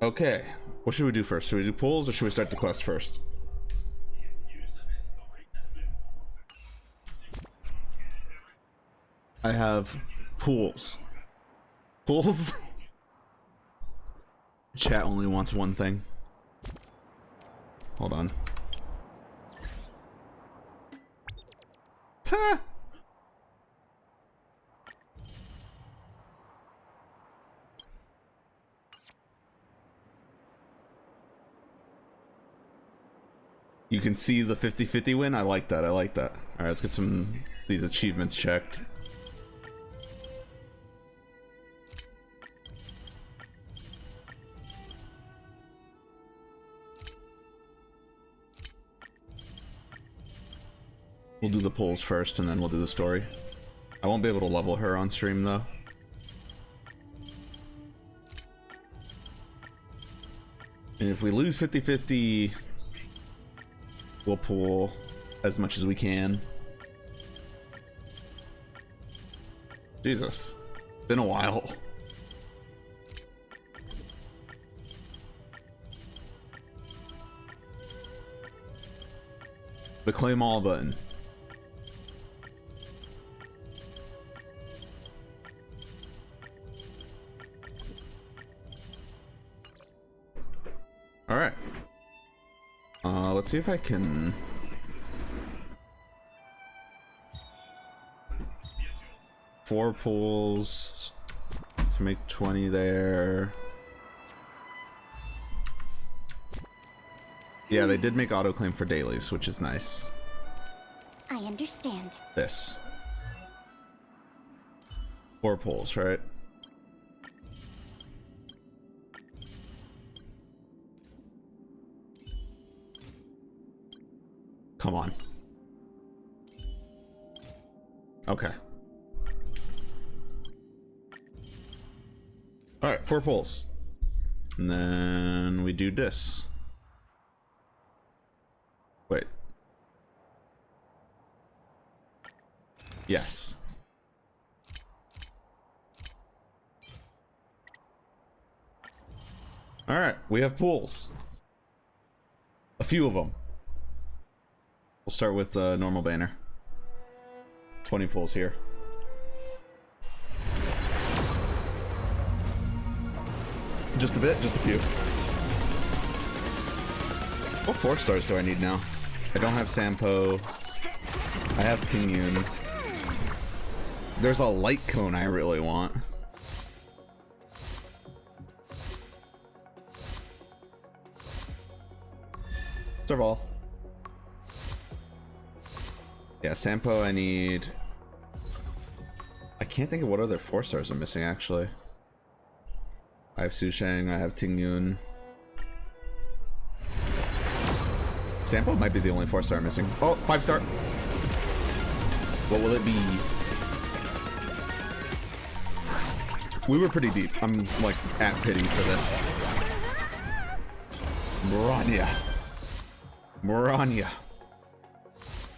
Okay, what should we do first? Should we do pulls or should we start the quest first? I have pools. Pools? Chat only wants one thing. Hold on. Ha! You can see the 50-50 win. I like that. I like that. All right, let's get some these achievements checked. We'll do the polls first, and then we'll do the story. I won't be able to level her on stream, though. And if we lose 50-50, we'll pull as much as we can. Jesus. Been a while. The claim all button. All right. Let's see if I can. Four pulls to make 20 there. Yeah, they did make auto claim for dailies, which is nice. I understand. This. 4 pulls, right? Come on. Okay. All right, 4 pulls. And then we do this. Wait. Yes. All right, we have pulls. A few of them. We'll start with normal banner. 20 pulls here. Just a bit, just a few. What 4 stars do I need now? I don't have Sampo. I have Tingyun. There's a light cone I really want. Serval. Yeah, Sampo I need. I can't think of what other 4 stars I'm missing actually. I have Sushang, I have Tingyun. Sampo might be the only 4 star I'm missing. Oh, 5 star. What will it be? We were pretty deep. I'm like at pity for this. Morania. Morania.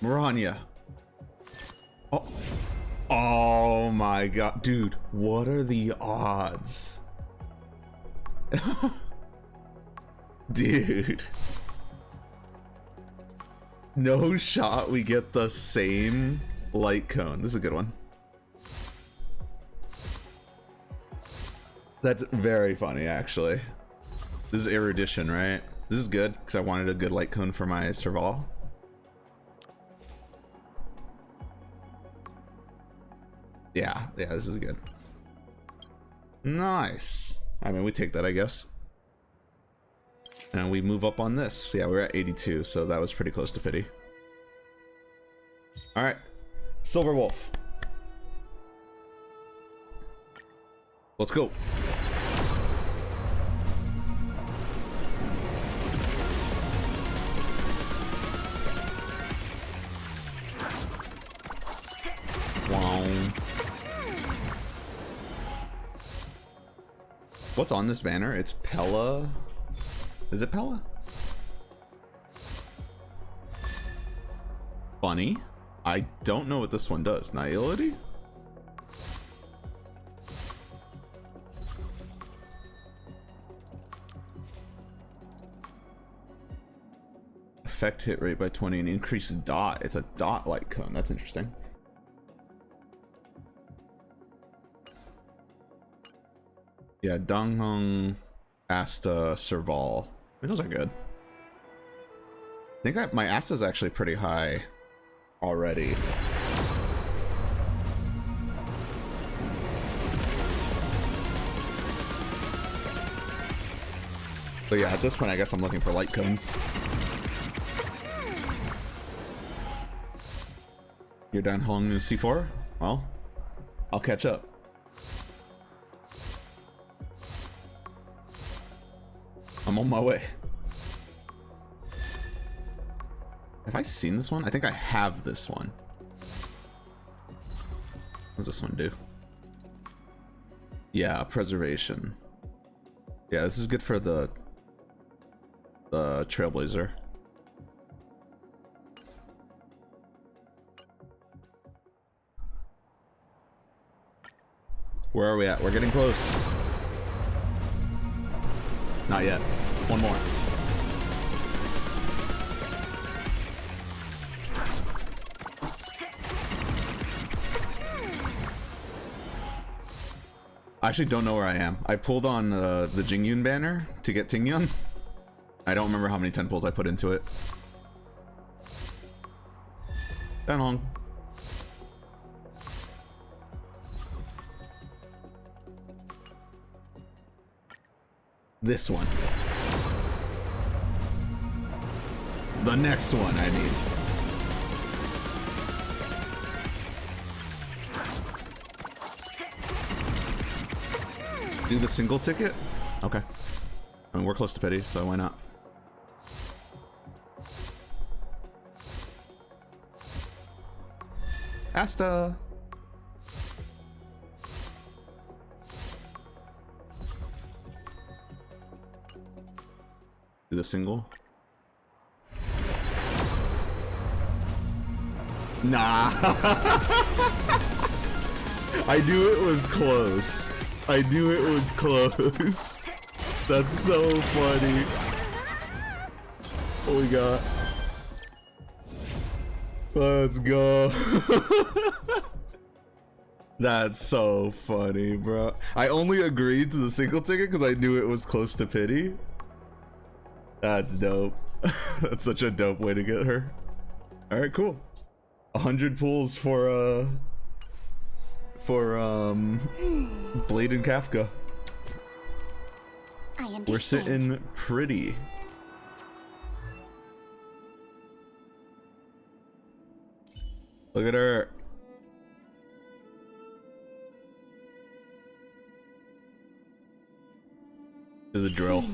Morania. Oh. Oh my god. Dude, what are the odds? Dude. No shot we get the same light cone. This is a good one. That's very funny, actually. This is erudition, right? This is good, because I wanted a good light cone for my Serval. Yeah, this is good. Nice. I mean, we take that, I guess. And we move up on this. Yeah, we're at 82, so that was pretty close to pity. All right, Silverwolf. Let's go. Wow. What's on this banner? It's Pella. Is it Pella? Funny. I don't know what this one does. Nihility? effect hit rate by 20 and increase dot. It's a dot light cone. That's interesting. Yeah, Donghong, Asta, Serval. Those are good. I think my Asta's actually pretty high already. But yeah, at this point, I guess I'm looking for light cones. You're down Hong in C4? Well, I'll catch up. I'm on my way. Have I seen this one? I think I have this one. What does this one do? Yeah, preservation. Yeah, this is good for the Trailblazer. Where are we at? We're getting close. Not yet. One more. I actually don't know where I am. I pulled on the Jingyun banner to get Tingyun. I don't remember how many 10 pulls I put into it. Down Hong. This one. The next one, I mean. Do the single ticket? Okay. I mean, we're close to pity, so why not? Asta! Do the single? Nah! I knew it was close. I knew it was close. That's so funny. What we got? Let's go. That's so funny, bro. I only agreed to the single ticket because I knew it was close to pity. That's dope. That's such a dope way to get her. All right, cool. 100 pulls for Blade and Kafka. I understand. We're sitting pretty. Look at her. There's a drill.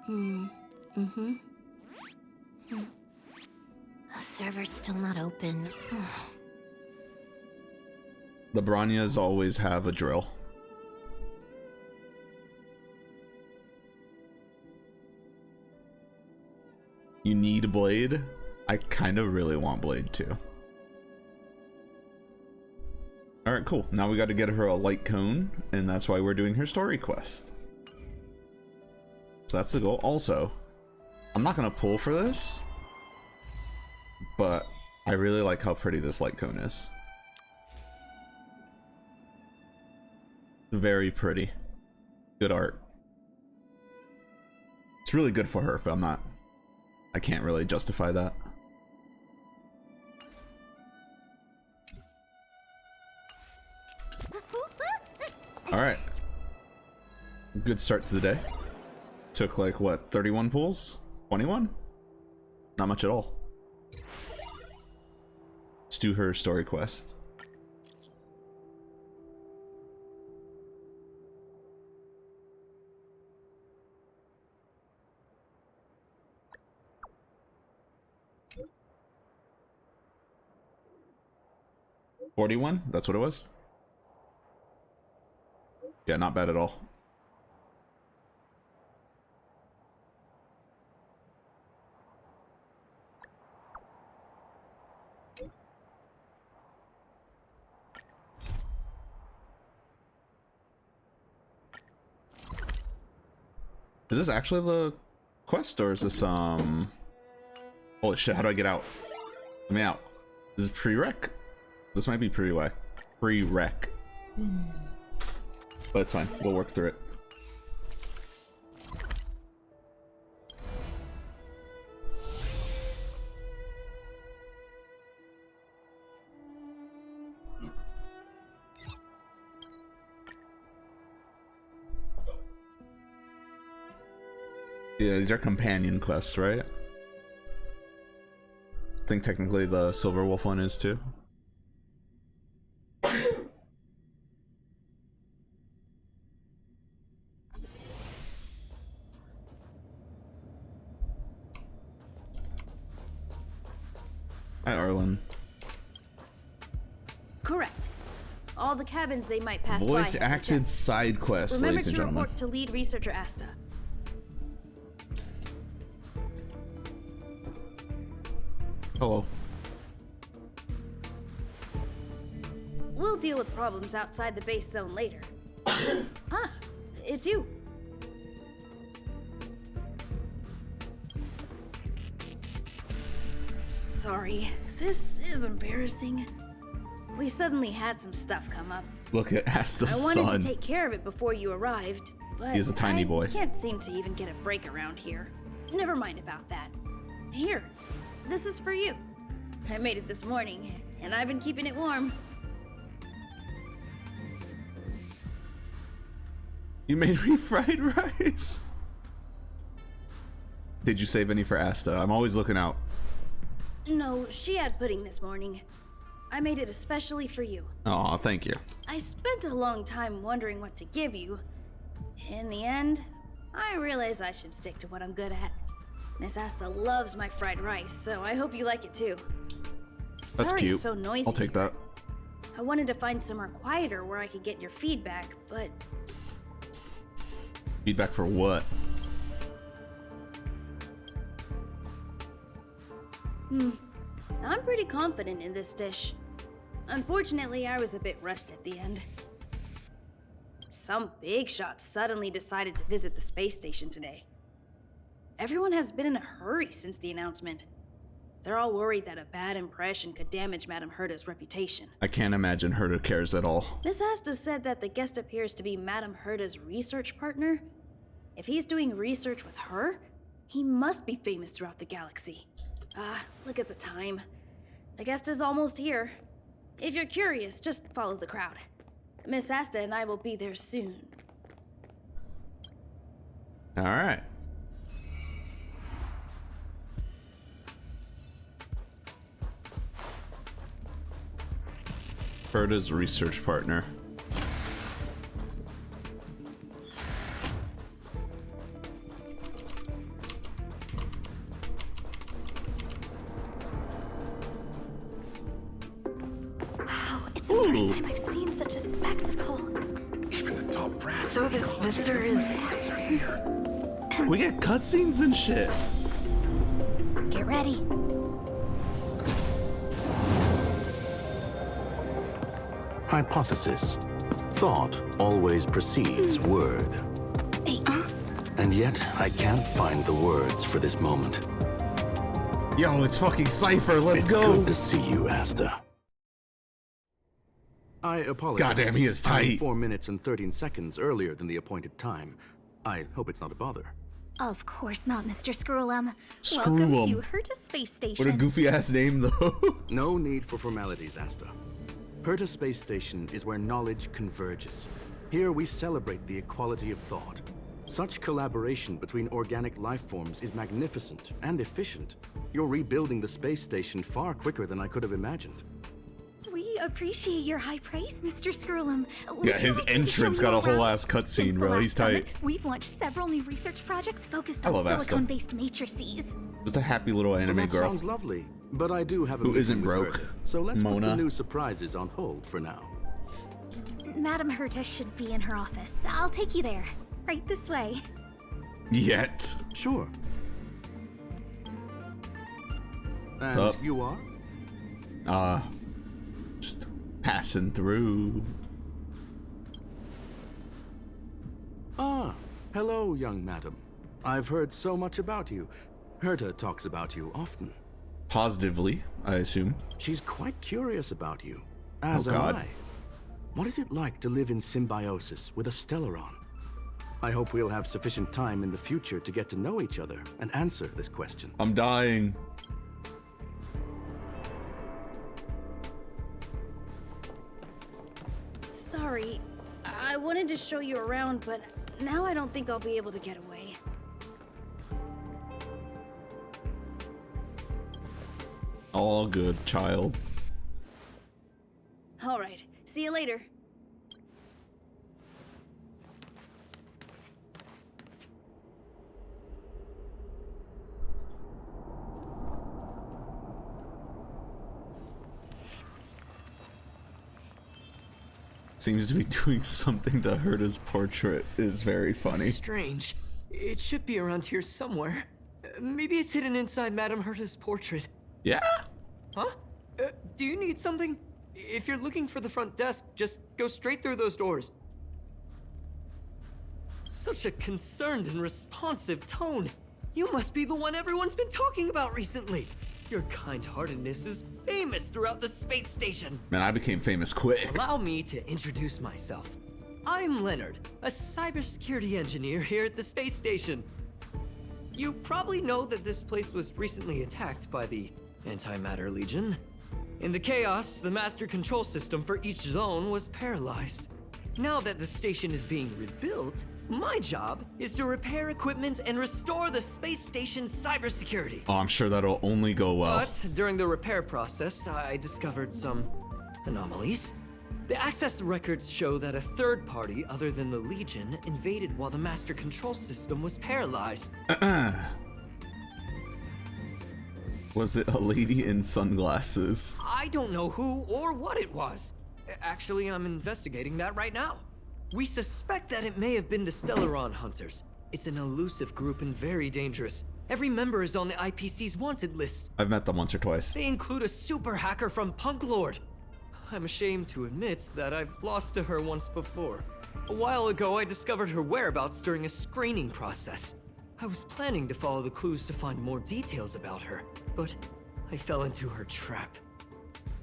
The server's still not open. The Branyas always have a drill. You need Blade? I kind of really want Blade too. Alright, cool. Now we got to get her a light cone, and that's why we're doing her story quest. So that's the goal. Also, I'm not going to pull for this, but I really like how pretty this light cone is. Very pretty. Good art. It's really good for her, but I can't really justify that. Alright. Good start to the day. Took like, what, 31 pulls? 21? Not much at all. Let's do her story quest. $41? That's what it was? Yeah, not bad at all. Is this actually the quest, or is this Holy shit, how do I get out? Let me out. This is prereq? This might be prereq. Prereq. But it's fine. We'll work through it. Yeah, these are companion quests, right? I think technically the Silverwolf one is too. Hi, Arlen. Correct. All the cabins they might pass by. Voice acted side quests, Remember ladies and to gentlemen. report to lead researcher Asta. Hello. We'll deal with problems outside the base zone later. Huh, it's you. Sorry, this is embarrassing. We suddenly had some stuff come up. Look at Asta's I wanted son. to take care of it before you arrived, but He's a tiny boy. I can't seem to even get a break around here. Never mind about that. Here, this is for you. I made it this morning, and I've been keeping it warm. You made me fried rice. Did you save any for Asta? I'm always looking out. No, she had pudding this morning. I made it especially for you. Aw, thank you. I spent a long time wondering what to give you. In the end, I realized I should stick to what I'm good at. Miss Asta loves my fried rice, so I hope you like it too. That's Sorry cute. It's so noisy. I'll take that. I wanted to find somewhere quieter where I could get your feedback, but Feedback for what? I'm pretty confident in this dish. Unfortunately, I was a bit rushed at the end. Some big shot suddenly decided to visit the space station today. Everyone has been in a hurry since the announcement. They're all worried that a bad impression could damage Madame Herta's reputation. I can't imagine Herta cares at all. Miss Asta said that the guest appears to be Madame Herta's research partner. If he's doing research with her, he must be famous throughout the galaxy. Look at the time. The guest is almost here. If you're curious, just follow the crowd. Miss Asta and I will be there soon. All right. Herta's research partner. Wow, it's the first time I've seen such a spectacle. Even the top brass. So this visitor is... We get cutscenes and shit. Get ready. Hypothesis. Thought always precedes word. And yet, I can't find the words for this moment. Yo, it's fucking Cypher. Let's It's go. good to see you, Asta. I apologize. Goddamn, he is tight. I'm 4 minutes and 13 seconds earlier than the appointed time. I hope it's not a bother. Of course not, Mr. Screw'em. Screw Welcome 'em. to Herta Space Station. What a goofy ass name, though. No need for formalities, Asta. Herta Space Station is where knowledge converges. Here we celebrate the equality of thought. Such collaboration between organic life forms is magnificent and efficient. You're rebuilding the space station far quicker than I could have imagined. We appreciate your high praise, Mr. Screw'em. Yeah, his entrance got a whole ass cutscene, bro. He's tight. We've launched several new research projects focused I on love Asta. silicon-based matrices. Just a happy little anime That girl. sounds lovely, but I do have a Who meeting isn't with broke. Herta, so let's put Mona. the new surprises on hold for now. Madame Herta should be in her office. I'll take you there. Right this way. Yet. Sure. And up? you are? Just passing through. Ah, hello, young madam. I've heard so much about you. Herta talks about you often. Positively, I assume. She's quite curious about you, as Oh, God. am I. What is it like to live in symbiosis with a Stellaron? I hope we'll have sufficient time in the future to get to know each other and answer this question. I'm dying. Sorry, I wanted to show you around, but now I don't think I'll be able to get away. All good, child. All right, see you later. Seems to be doing something to Herta's portrait is very funny. Strange. It should be around here somewhere. Maybe it's hidden inside Madame Herta's portrait. Yeah? Huh? Do you need something? If you're looking for the front desk, just go straight through those doors. Such a concerned and responsive tone. You must be the one everyone's been talking about recently. Your kind-heartedness is famous throughout the space station. Man, I became famous quick. Allow me to introduce myself. I'm Leonard, a cybersecurity engineer here at the space station. You probably know that this place was recently attacked by the Antimatter Legion. In the chaos, the master control system for each zone was paralyzed. Now that the station is being rebuilt, my job is to repair equipment and restore the space station's cybersecurity. Oh, I'm sure that'll only go well. But during the repair process, I discovered some anomalies. The access records show that a third party other than the Legion invaded while the master control system was paralyzed. Was it a lady in sunglasses? I don't know who or what it was. Actually, I'm investigating that right now. We suspect that it may have been the Stellaron Hunters. It's an elusive group and very dangerous. Every member is on the IPC's wanted list. I've met them once or twice. They include a super hacker from Punk Lord. I'm ashamed to admit that I've lost to her once before. A while ago, I discovered her whereabouts during a screening process. I was planning to follow the clues to find more details about her, but I fell into her trap.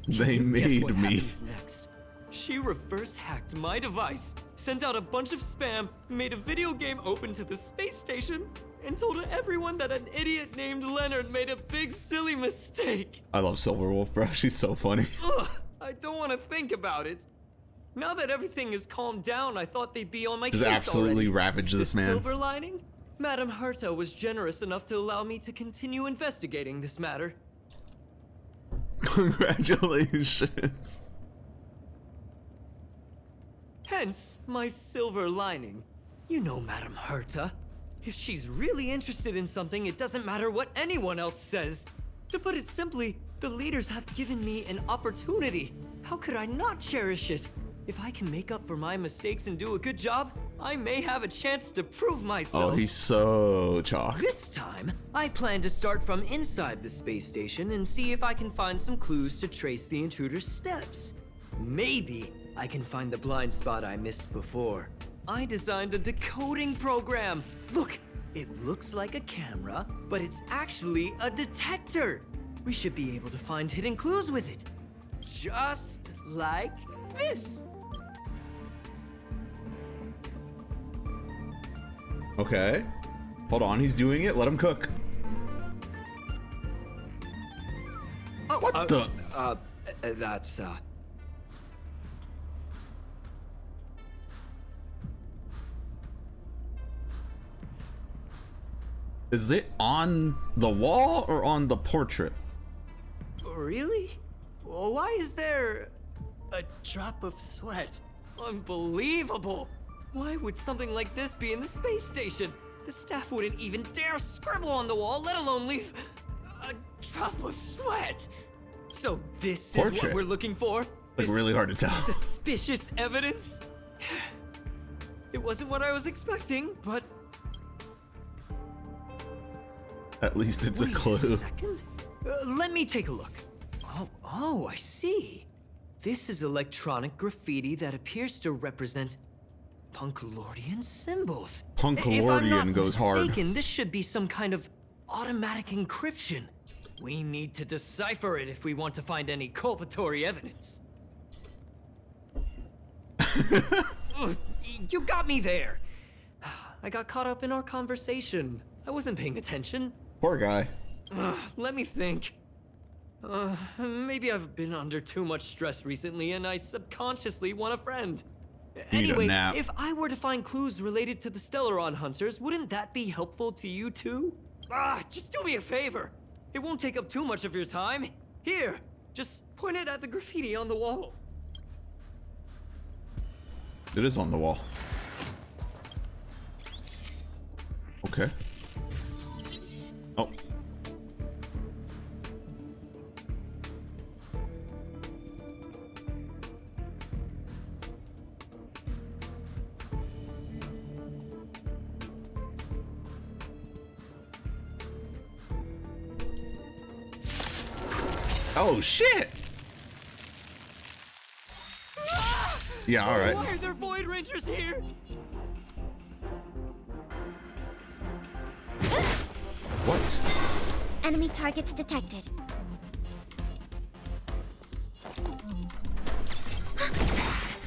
They Guess made what me. happens next? She reverse hacked my device, sent out a bunch of spam, made a video game open to the space station, and told everyone that an idiot named Leonard made a big silly mistake. I love Silverwolf, bro. She's so funny. Ugh, I don't want to think about it. Now that everything is calmed down, I thought they'd be on my Just case absolutely already. ravage this The man. silver lining? Madame Herta was generous enough to allow me to continue investigating this matter. Congratulations. Hence, my silver lining. You know Madame Herta. If she's really interested in something, it doesn't matter what anyone else says. To put it simply, the leaders have given me an opportunity. How could I not cherish it? If I can make up for my mistakes and do a good job, I may have a chance to prove myself. Oh, he's so chalked. This time, I plan to start from inside the space station and see if I can find some clues to trace the intruder's steps. Maybe I can find the blind spot I missed before. I designed a decoding program. Look, it looks like a camera, but it's actually a detector. We should be able to find hidden clues with it. Just like this. Okay. Hold on, he's doing it. Let him cook. Oh, What the? That's, Is it on the wall or on the portrait? Really? Why is there a drop of sweat? Unbelievable! Why would something like this be in the space station? The staff wouldn't even dare scribble on the wall, let alone leave a drop of sweat. So this is Portrait. what we're looking for? Like, This really hard to tell. Suspicious evidence? It wasn't what I was expecting, but At least it's a wait clue. a second. Let me take a look. Oh, I see. This is electronic graffiti that appears to represent Punkalordian symbols. Punkalordian If I'm not goes hard. mistaken, this should be some kind of automatic encryption. We need to decipher it if we want to find any culpatory evidence. Ugh, you got me there. I got caught up in our conversation. I wasn't paying attention. Poor guy. Let me think. Maybe I've been under too much stress recently and I subconsciously want a friend. Need a Anyway, nap. if I were to find clues related to the Stellaron hunters, wouldn't that be helpful to you too? Just do me a favor. It won't take up too much of your time. Here, just point it at the graffiti on the wall. It is on the wall. Okay. Oh. Oh shit! Yeah, all right. Why are there Void Rangers here? What? Enemy targets detected.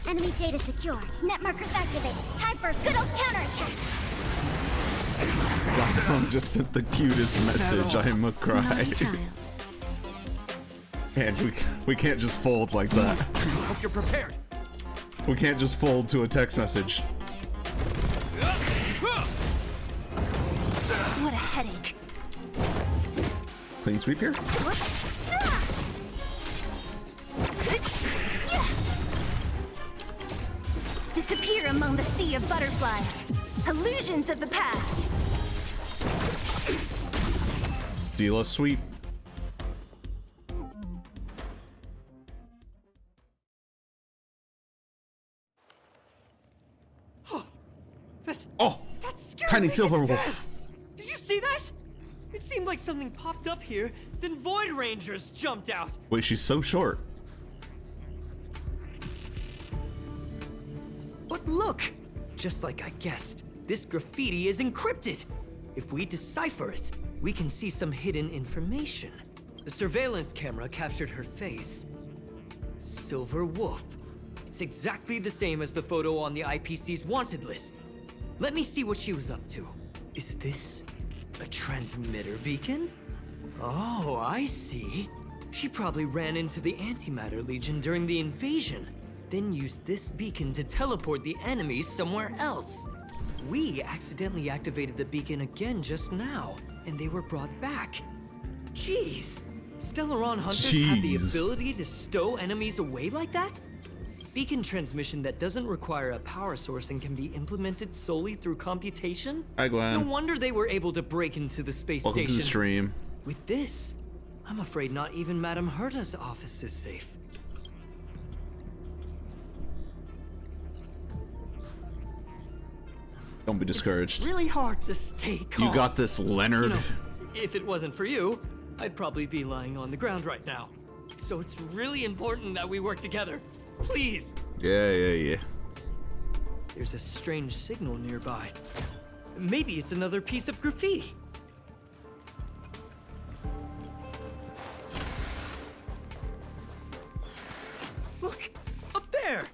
Enemy data secure. Net markers activated. Time for a good old counterattack. Mom just sent the cutest message. I'm a cry. Naughty child. And we can't just fold like that. Hope you're prepared. We can't just fold to a text message. What a headache. Clean sweep here. Disappear among the sea of butterflies. Illusions of the past. Deal a sweep. Oh, That scared tiny me to silver death. wolf. Did you see that? It seemed like something popped up here, then Void Rangers jumped out. Wait, she's so short. But look! Just like I guessed, this graffiti is encrypted. If we decipher it, we can see some hidden information. The surveillance camera captured her face. Silverwolf. It's exactly the same as the photo on the IPC's wanted list. Let me see what she was up to. Is this a transmitter beacon? Oh, I see. She probably ran into the Antimatter Legion during the invasion, then used this beacon to teleport the enemies somewhere else. We accidentally activated the beacon again just now, and they were brought back. Jeez, Stellaron hunters have the Jeez. ability to stow enemies away like that? Beacon transmission that doesn't require a power source and can be implemented solely through computation? Hi, Gwen. No wonder they were able to break into the space Welcome station. to the stream. With this, I'm afraid not even Madame Herta's office is safe. Don't be discouraged. It's really hard to stay calm. You got this, Leonard. You know, if it wasn't for you, I'd probably be lying on the ground right now. So it's really important that we work together. Please. Yeah. There's a strange signal nearby. Maybe it's another piece of graffiti. Look, up there.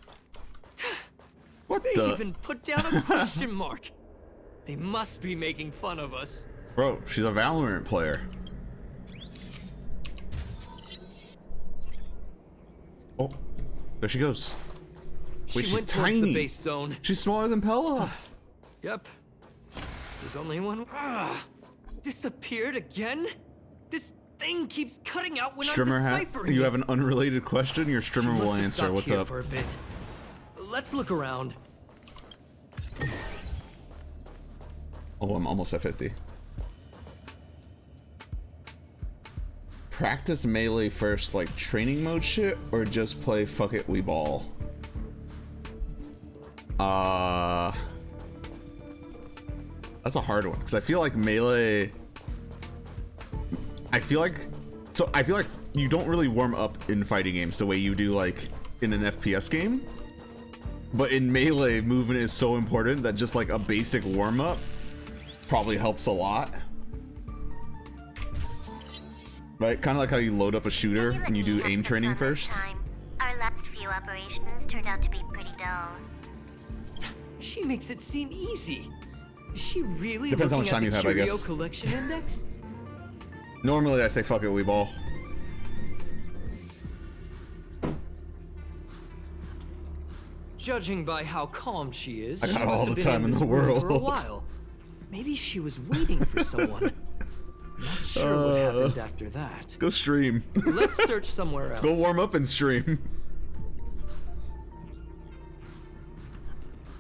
What They the? even put down a question mark. They must be making fun of us. Bro, she's a Valorant player. Oh, there she goes. Wait, She she's went towards the tiny. base zone. She's smaller than Pella. Yep. There's only one. Disappeared again? This thing keeps cutting out when Strimmer I'm hat. deciphering You it. have an unrelated question. Your She Strimmer must will have answer. stopped What's here up? for a bit. Let's look around. Oh, I'm almost at 50. Practice melee first, like training mode shit, or just play fuck it, we ball? That's a hard one because I feel like melee. I feel like you don't really warm up in fighting games the way you do like in an FPS game. But in melee, movement is so important that just like a basic warm up probably helps a lot. Right? Kind of like how you load up a shooter and you do aim training first. Our last few operations turned out to be pretty dull. She makes it seem easy. Is she really Depends how much looking time at you the have, I Curio guess. Collection Index? Normally I say fuck it, we ball. Judging by how calm she is, I got she all must have the been time in this the room for a world. while. Maybe she was waiting for someone. Not sure what happened after that. Go stream. Let's search somewhere else. Go warm up and stream.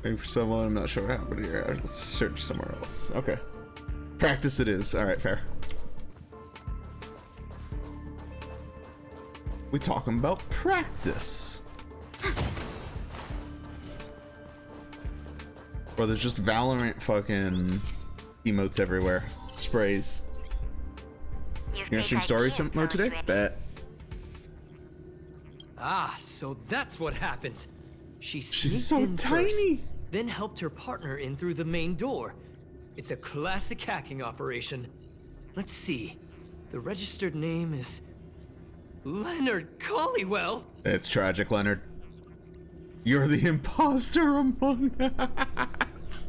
Waiting for someone, I'm not sure what happened here. Let's search somewhere else. Okay. Practice it is. Alright, fair. We talking about practice. Bro, there's just Valorant fucking emotes everywhere. Sprays. You gonna stream story mode today? Bet. Ah, so that's what happened. She's so in tiny. First, then helped her partner in through the main door. It's a classic hacking operation. Let's see. The registered name is Leonard Collywell. It's tragic, Leonard. You're the imposter among us.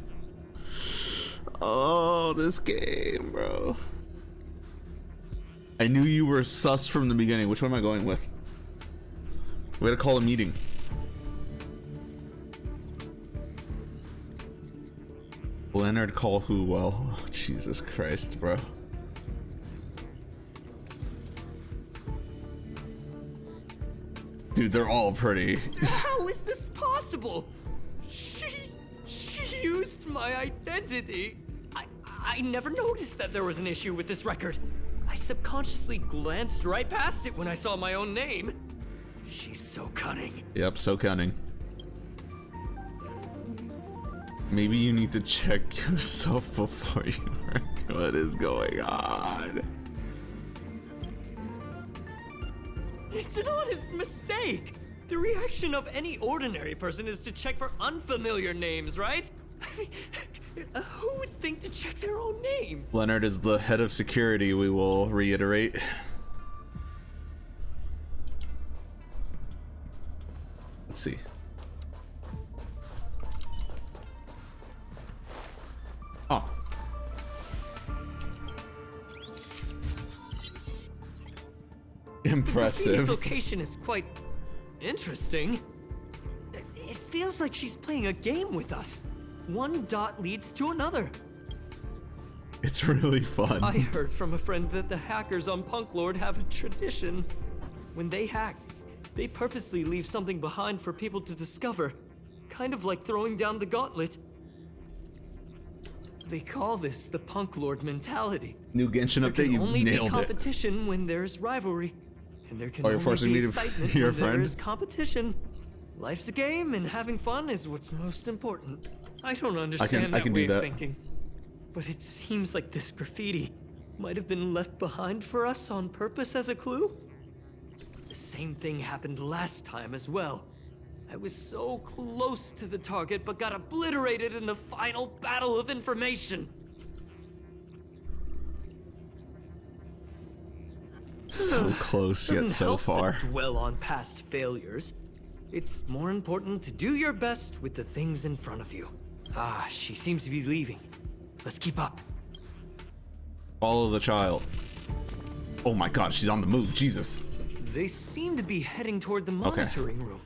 Oh, this game, bro. I knew you were sus from the beginning. Which one am I going with? We gotta call a meeting. Leonard Collywell. Oh, Jesus Christ, bro. Dude, they're all pretty. How is this possible? She used my identity. I never noticed that there was an issue with this record. I subconsciously glanced right past it when I saw my own name. She's so cunning. Yep, so cunning. Maybe you need to check yourself before you wreck. What is going on? It's an honest mistake. The reaction of any ordinary person is to check for unfamiliar names, right? I mean, who would think to check their own name? Leonard is the head of security, we will reiterate. Let's see. Oh. Impressive. This location is quite interesting. It feels like she's playing a game with us. One dot leads to another. It's really fun. I heard from a friend that the hackers on Punk Lord have a tradition. When they hack, they purposely leave something behind for people to discover. Kind of like throwing down the gauntlet. They call this the Punk Lord mentality. New Genshin There update, can you only be nailed it. competition when there's rivalry. And there can Oh, you're only forcing be me to excitement be your when there friend? is competition. Life's a game, and having fun is what's most important. I don't understand I that can way do that. of thinking. But it seems like this graffiti might have been left behind for us on purpose as a clue. The same thing happened last time as well. I was so close to the target, but got obliterated in the final battle of information. So close yet Doesn't so help far. to dwell on past failures. It's more important to do your best with the things in front of you. Ah, she seems to be leaving. Let's keep up. Follow the child. Oh my god, she's on the move. Jesus. They seem to be heading toward the monitoring room.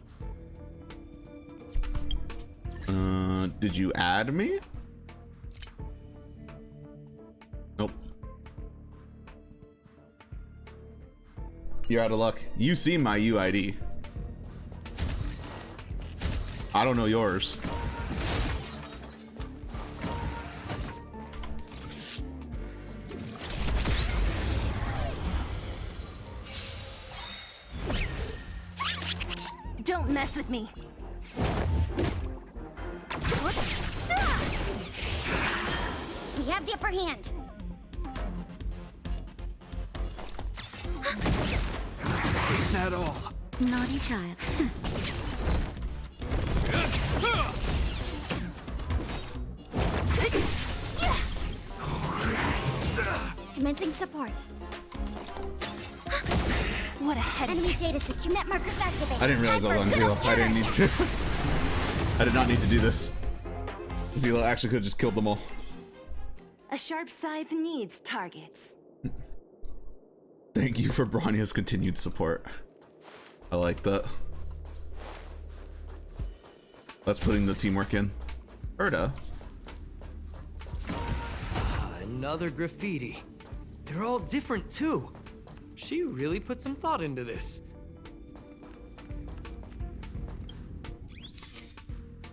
Did you add me? Nope. You're out of luck. You see my UID. I don't know yours. Don't mess with me. We have the upper hand. Is that all? Naughty child. Commencing support. What a headache. Enemy data secure net markers activated. I didn't realize I was on Zelo. I didn't need to. I did not need to do this. Zelo actually could have just killed them all. A sharp scythe needs targets. Thank you for Bronya's continued support. I like that. That's putting the teamwork in. Erda. Another graffiti. They're all different too. She really put some thought into this.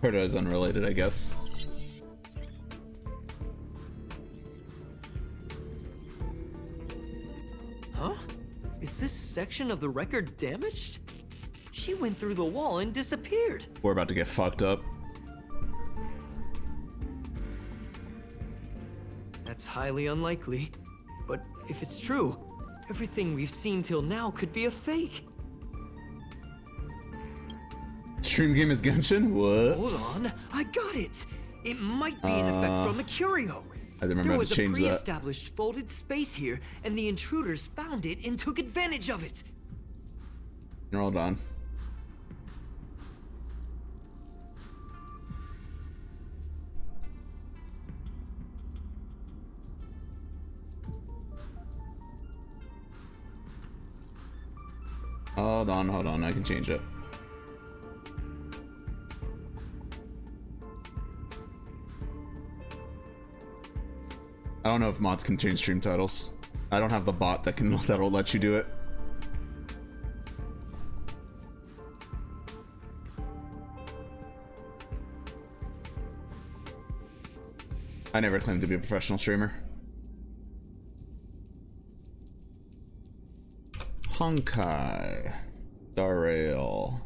Erda is unrelated, I guess. Huh? Is this section of the record damaged? She went through the wall and disappeared. We're about to get fucked up. That's highly unlikely. But if it's true, everything we've seen till now could be a fake. Stream game is Genshin? Whoops. Hold on, I got it. It might be an effect from a curio. I remember There how was to a change that. pre-established folded space here, and the intruders found it and took advantage of it. Hold on. Hold on, I can change it. I don't know if mods can change stream titles. I don't have the bot that'll let you do it. I never claimed to be a professional streamer. Honkai Star Rail.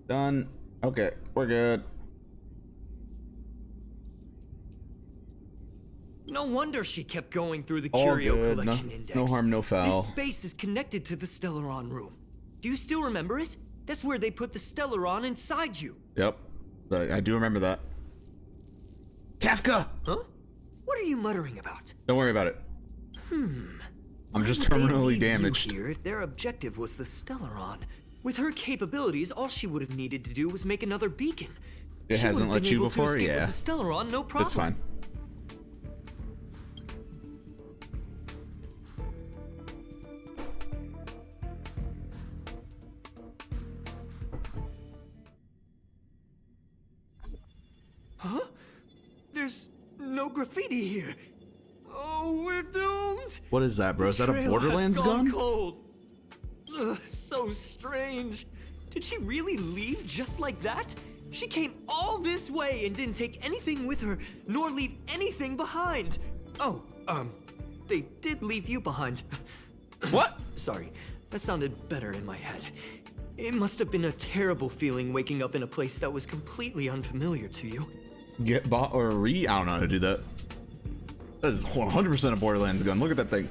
Done. Okay, we're good. No wonder she kept going through the All curio good. collection index. No harm, no foul. This space is connected to the Stellaron room. Do you still remember it? That's where they put the Stellaron inside you. Yep. I do remember that. Kafka! Huh? What are you muttering about? Don't worry about it. I'm just Why would they terminally leave you damaged. here if their objective was the Stellaron? With her capabilities, all she would have needed to do was make another beacon. It She hasn't would have let been you able to before? escape Yeah. with the Stellaron, no problem. It's fine. Huh? There's no graffiti here. Oh, we're doomed. What is that, bro? Is that a Trail Borderlands has gone gun? cold. Ugh, so strange. Did she really leave just like that? She came all this way and didn't take anything with her, nor leave anything behind. Oh, they did leave you behind. What? Sorry, that sounded better in my head. It must have been a terrible feeling waking up in a place that was completely unfamiliar to you. Get bought or I don't know how to do that. That is 100% a Borderlands gun. Look at that thing.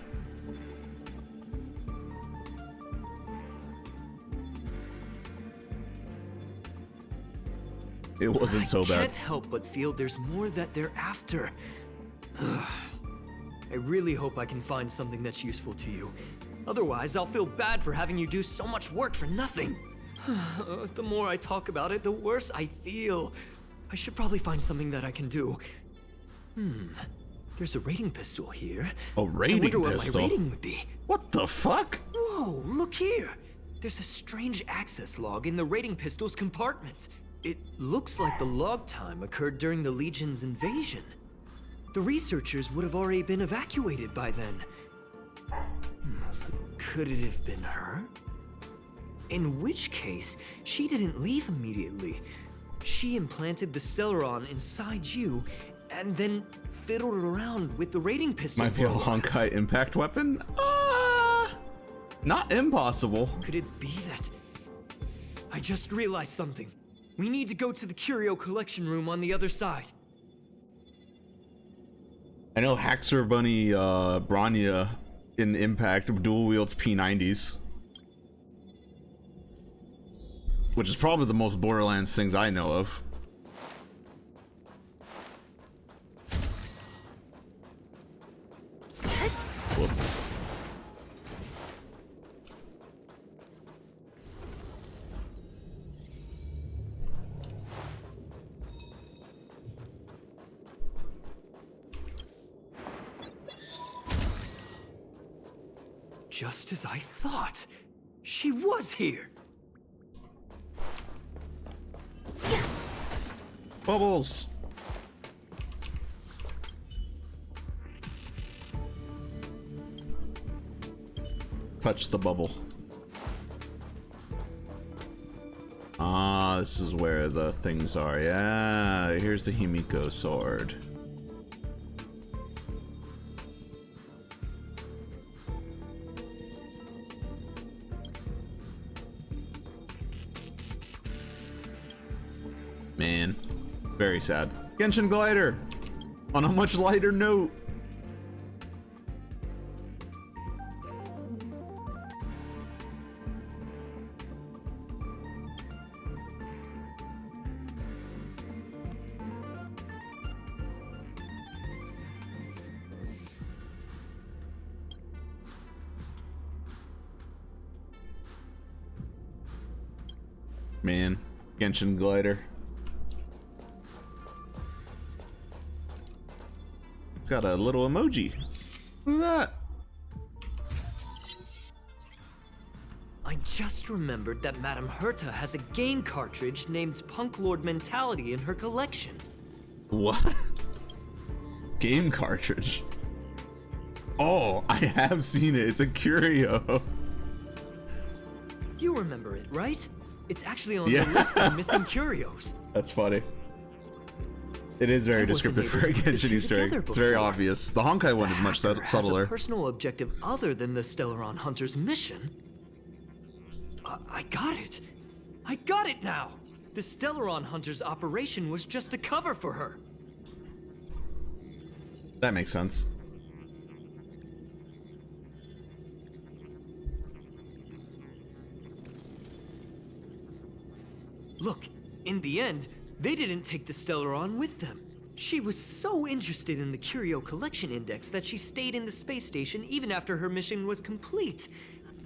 It wasn't so I bad. can't help but feel there's more that they're after. I really hope I can find something that's useful to you. Otherwise, I'll feel bad for having you do so much work for nothing. The more I talk about it, the worse I feel. I should probably find something that I can do. There's a rating pistol here. A rating I wonder pistol? what my rating would be. What the fuck? Whoa, look here! There's a strange access log in the rating pistol's compartment. It looks like the log time occurred during the Legion's invasion. The researchers would have already been evacuated by then. Could it have been her? In which case, she didn't leave immediately. She implanted the Stellaron inside you, and then fiddled around with the rating pistol. Might be a for while. Honkai impact weapon? Not impossible. Could it be that... I just realized something. We need to go to the curio collection room on the other side. I know Haxor Bunny Bronya in Impact dual wields P90s. Which is probably the most Borderlands things I know of. Whoop. Just as I thought. She was here. Bubbles! Touch the bubble. Ah, this is where the things are. Yeah, here's the Himiko sword. Man, very sad. Genshin Glider! On a much lighter note. Man, Genshin Glider. Got a little emoji. Look at that. I just remembered that Madame Herta has a game cartridge named Punk Lord Mentality in her collection. What? Game cartridge? Oh, I have seen it. It's a curio. You remember it, right? It's actually on Yeah. the list of missing curios. That's funny. It is very I wasn't descriptive for a able to put the Genshin two Easter egg. together It's very before. obvious. The Honkai one is much Hacker has subtler. a personal objective other than the Stellaron Hunter's mission. I got it. I got it now. The Stellaron Hunter's operation was just a cover for her. That makes sense. Look, in the end, they didn't take the Stellaron with them. She was so interested in the Curio Collection Index that she stayed in the space station even after her mission was complete.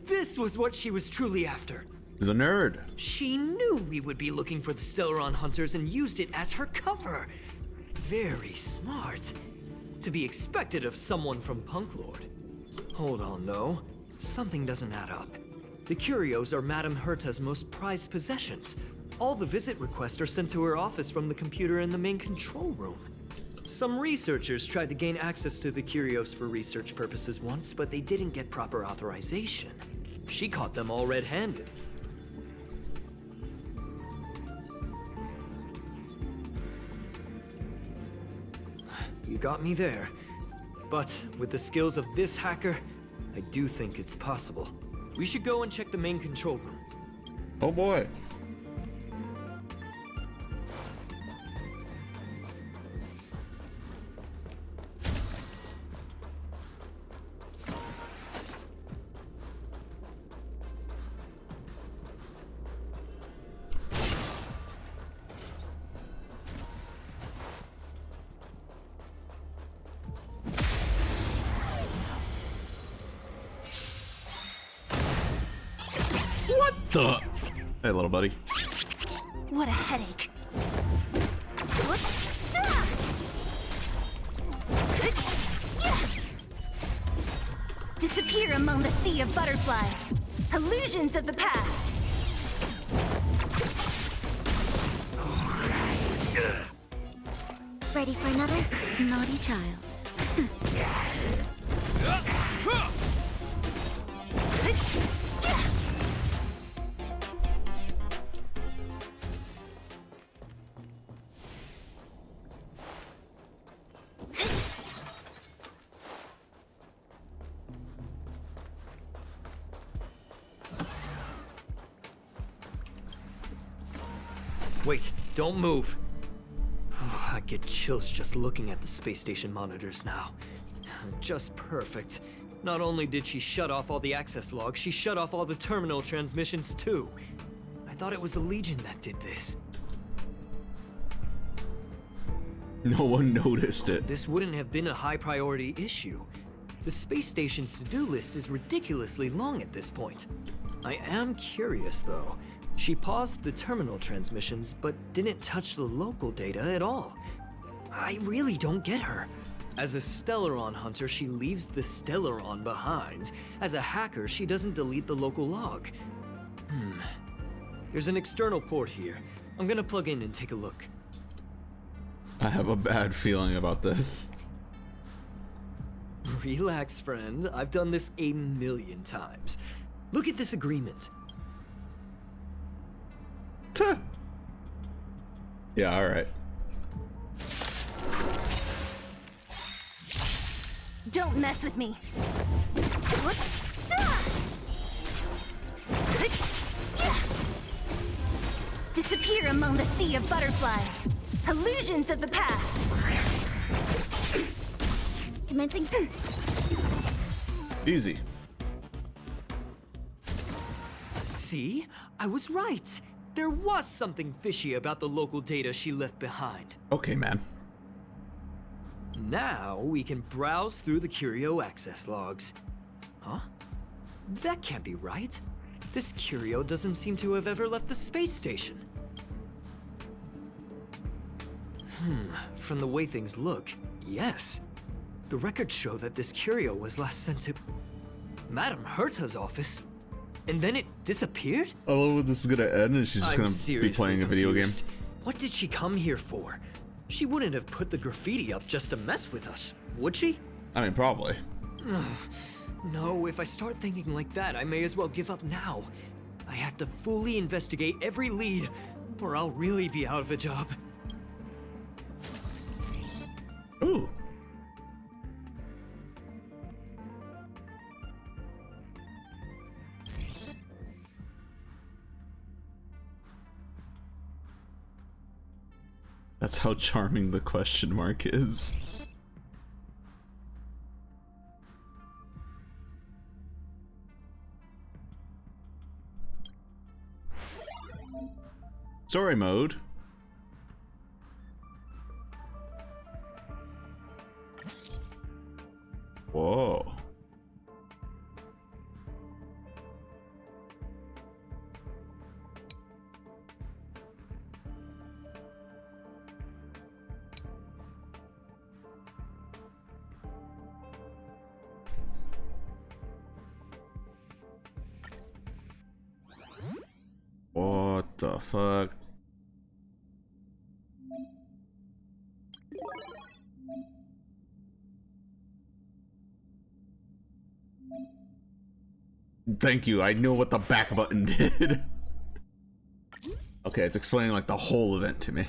This was what she was truly after. He's a nerd. She knew we would be looking for the Stellaron Hunters and used it as her cover. Very smart. To be expected of someone from Punk Lord. Hold on, though. Something doesn't add up. The curios are Madame Herta's most prized possessions. All the visit requests are sent to her office from the computer in the main control room. Some researchers tried to gain access to the curios for research purposes once, but they didn't get proper authorization. She caught them all red-handed. You got me there. But with the skills of this hacker, I do think it's possible. We should go and check the main control room. Oh boy. What the? Hey, little buddy. What a headache. Disappear among the sea of butterflies. Illusions of the past. Ready for another? Naughty child. Wait, don't move. I get chills just looking at the space station monitors now. Just perfect. Not only did she shut off all the access logs, she shut off all the terminal transmissions too. I thought it was the Legion that did this. No one noticed it. This wouldn't have been a high priority issue. The space station's to-do list is ridiculously long at this point. I am curious though. She paused the terminal transmissions, but didn't touch the local data at all. I really don't get her. As a Stellaron hunter, she leaves the Stellaron behind. As a hacker, she doesn't delete the local log. There's an external port here. I'm gonna plug in and take a look. I have a bad feeling about this. Relax, friend. I've done this a million times. Look at this agreement. Yeah, alright. Don't mess with me. Disappear among the sea of butterflies. Illusions of the past. Commencing. Easy. See? I was right. There was something fishy about the local data she left behind. Okay, man. Now we can browse through the Curio access logs. Huh? That can't be right. This Curio doesn't seem to have ever left the space station. From the way things look, yes. The records show that this Curio was last sent to Madame Herta's office, and then it disappeared? I love when this is gonna end and she's just I'm gonna be seriously playing a video game. confused. What did she come here for? She wouldn't have put the graffiti up just to mess with us, would she? I mean, probably. No, if I start thinking like that, I may as well give up now. I have to fully investigate every lead, or I'll really be out of a job. Ooh. That's how charming the question mark is. Story mode. Whoa. What the fuck? Thank you. I know what the back button did. Okay, it's explaining like the whole event to me.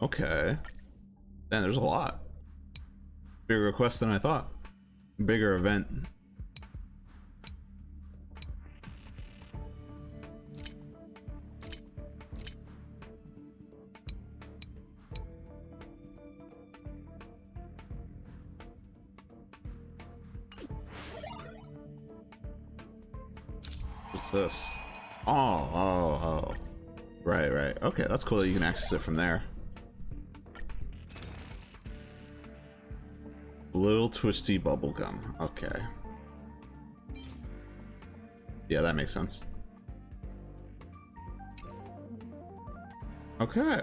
Okay. Man, there's a lot. Bigger request than I thought. Bigger event. What's this? Oh. Right. Okay, that's cool that you can access it from there. Little twisty bubblegum. Okay. Yeah, that makes sense. Okay.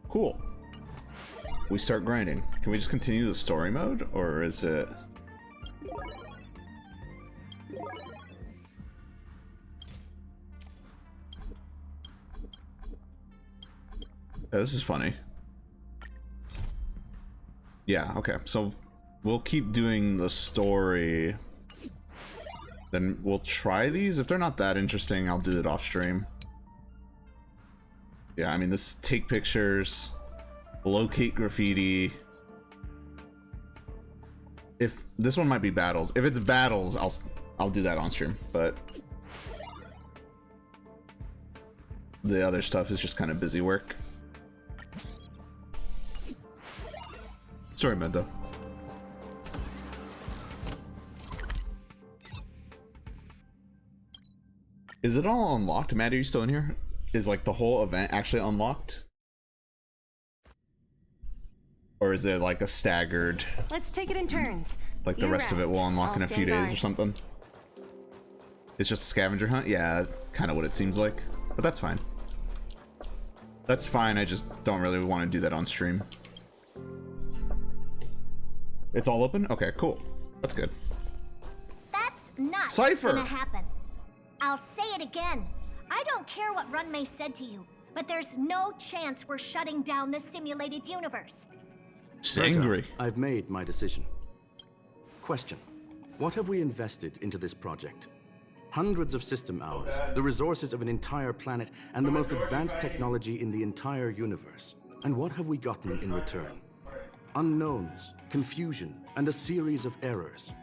Cool. We start grinding. Can we just continue the story mode, or is it... Yeah, this is funny. Yeah, okay, so we'll keep doing the story. Then we'll try these. If they're not that interesting, I'll do it off stream. Yeah, I mean, this take pictures, locate graffiti. If this one might be battles. If it's battles, I'll do that on stream, but the other stuff is just kind of busy work. Sorry, Mendo. Is it all unlocked? Matt, are you still in here? Is like the whole event actually unlocked? Or is it like a staggered, Let's take it in turns. like the You rest of it rest. will unlock I'll in a few stand days guard. or something? It's just a scavenger hunt? Yeah, kind of what it seems like. But that's fine. That's fine, I just don't really want to do that on stream. It's all open? Okay, cool. That's good. That's not Cypher! gonna happen. I'll say it again. I don't care what Runmei said to you, but there's no chance we're shutting down the simulated universe. She's Berta, angry. I've made my decision. Question. What have we invested into this project? Hundreds of system hours, the resources of an entire planet, and the most advanced technology in the entire universe. And what have we gotten in return? Unknowns, confusion, and a series of errors.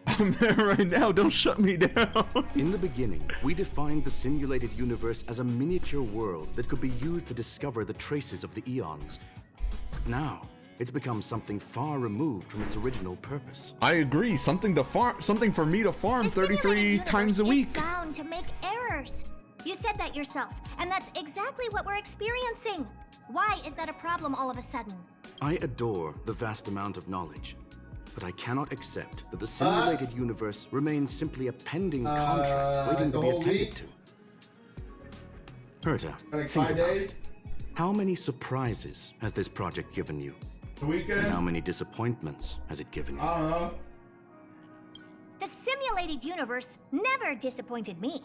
I'm there right now, don't shut me down. In the beginning, we defined the simulated universe as a miniature world that could be used to discover the traces of the eons. But now, it's become something far removed from its original purpose. I agree, something for me to farm The 33 simulated times a universe week. is bound to make errors. You said that yourself, and that's exactly what we're experiencing. Why is that a problem all of a sudden? I adore the vast amount of knowledge, but I cannot accept that the simulated universe remains simply a pending contract waiting to be attended to. Herta, think about it. How many surprises has this project given you? And how many disappointments has it given you? The simulated universe never disappointed me.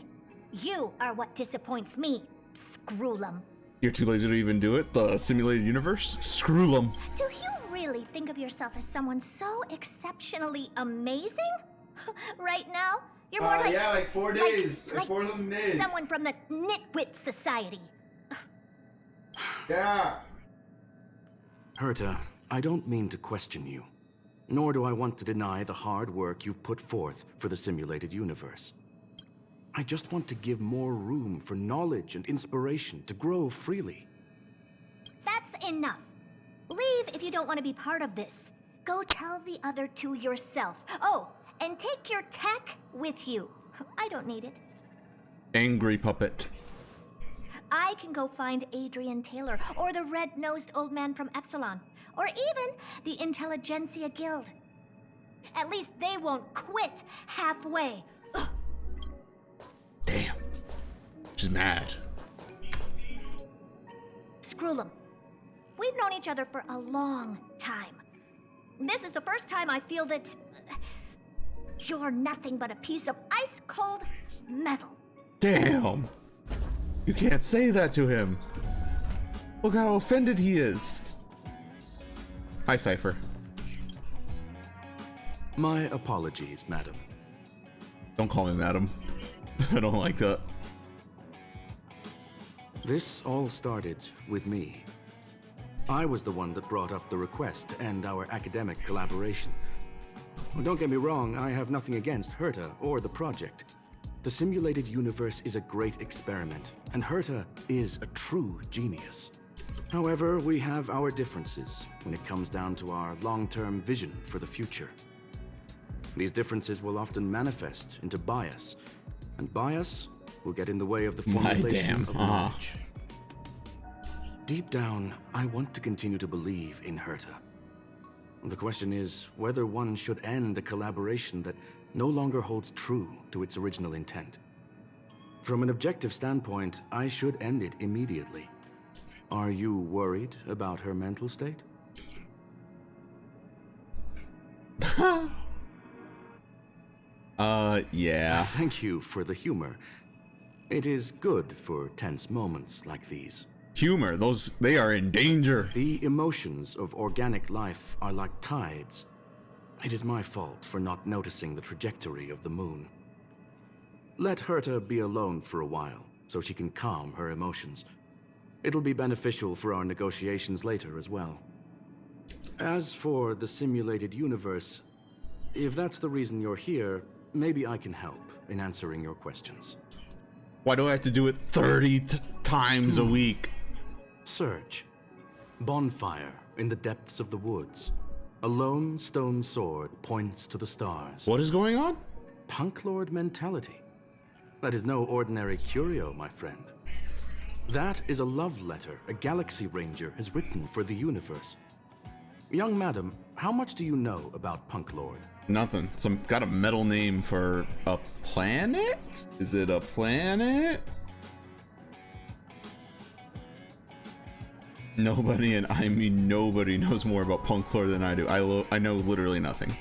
You are what disappoints me, Screwlum. You're too lazy to even do it? The simulated universe? Screw them. Do you really think of yourself as someone so exceptionally amazing? Right now, you're more like... Yeah, like 4 days. Like 4 something days. someone from the Nitwit Society. Yeah. Herta, I don't mean to question you, nor do I want to deny the hard work you've put forth for the simulated universe. I just want to give more room for knowledge and inspiration to grow freely. That's enough. Leave if you don't want to be part of this. Go tell the other two yourself. Oh, and take your tech with you. I don't need it. Angry puppet. I can go find Adrian Taylor, or the red-nosed old man from Epsilon, or even the Intelligentsia Guild. At least they won't quit halfway. Ugh. Damn. She's mad. Screwlum, we've known each other for a long time. This is the first time I feel that you're nothing but a piece of ice-cold metal. Damn. You can't say that to him. Look how offended he is. Hi, Cypher. My apologies, madam. Don't call me madam. I don't like that. This all started with me. I was the one that brought up the request to end our academic collaboration. Well, don't get me wrong, I have nothing against Herta or the project. The simulated universe is a great experiment, and Herta is a true genius. However, we have our differences when it comes down to our long-term vision for the future. These differences will often manifest into bias, and bias will get in the way of the formulation of knowledge. Deep down, I want to continue to believe in Herta. The question is whether one should end a collaboration that no longer holds true to its original intent. From an objective standpoint, I should end it immediately. Are you worried about her mental state? Yeah. Thank you for the humor. It is good for tense moments like these. Humor, they are in danger. The emotions of organic life are like tides. It is my fault for not noticing the trajectory of the moon. Let Herta be alone for a while, so she can calm her emotions. It'll be beneficial for our negotiations later as well. As for the simulated universe, if that's the reason you're here, maybe I can help in answering your questions. Why do I have to do it 30 times a week? Search. Bonfire in the depths of the woods. A lone stone sword points to the stars. What is going on? Punk Lord mentality. That is no ordinary curio, my friend. That is a love letter a Galaxy Ranger has written for the universe. Young madam, how much do you know about Punk Lord? Nothing. Got a metal name for a planet? Is it a planet? Nobody, and I mean nobody, knows more about Punk Lord than I do. I know literally nothing.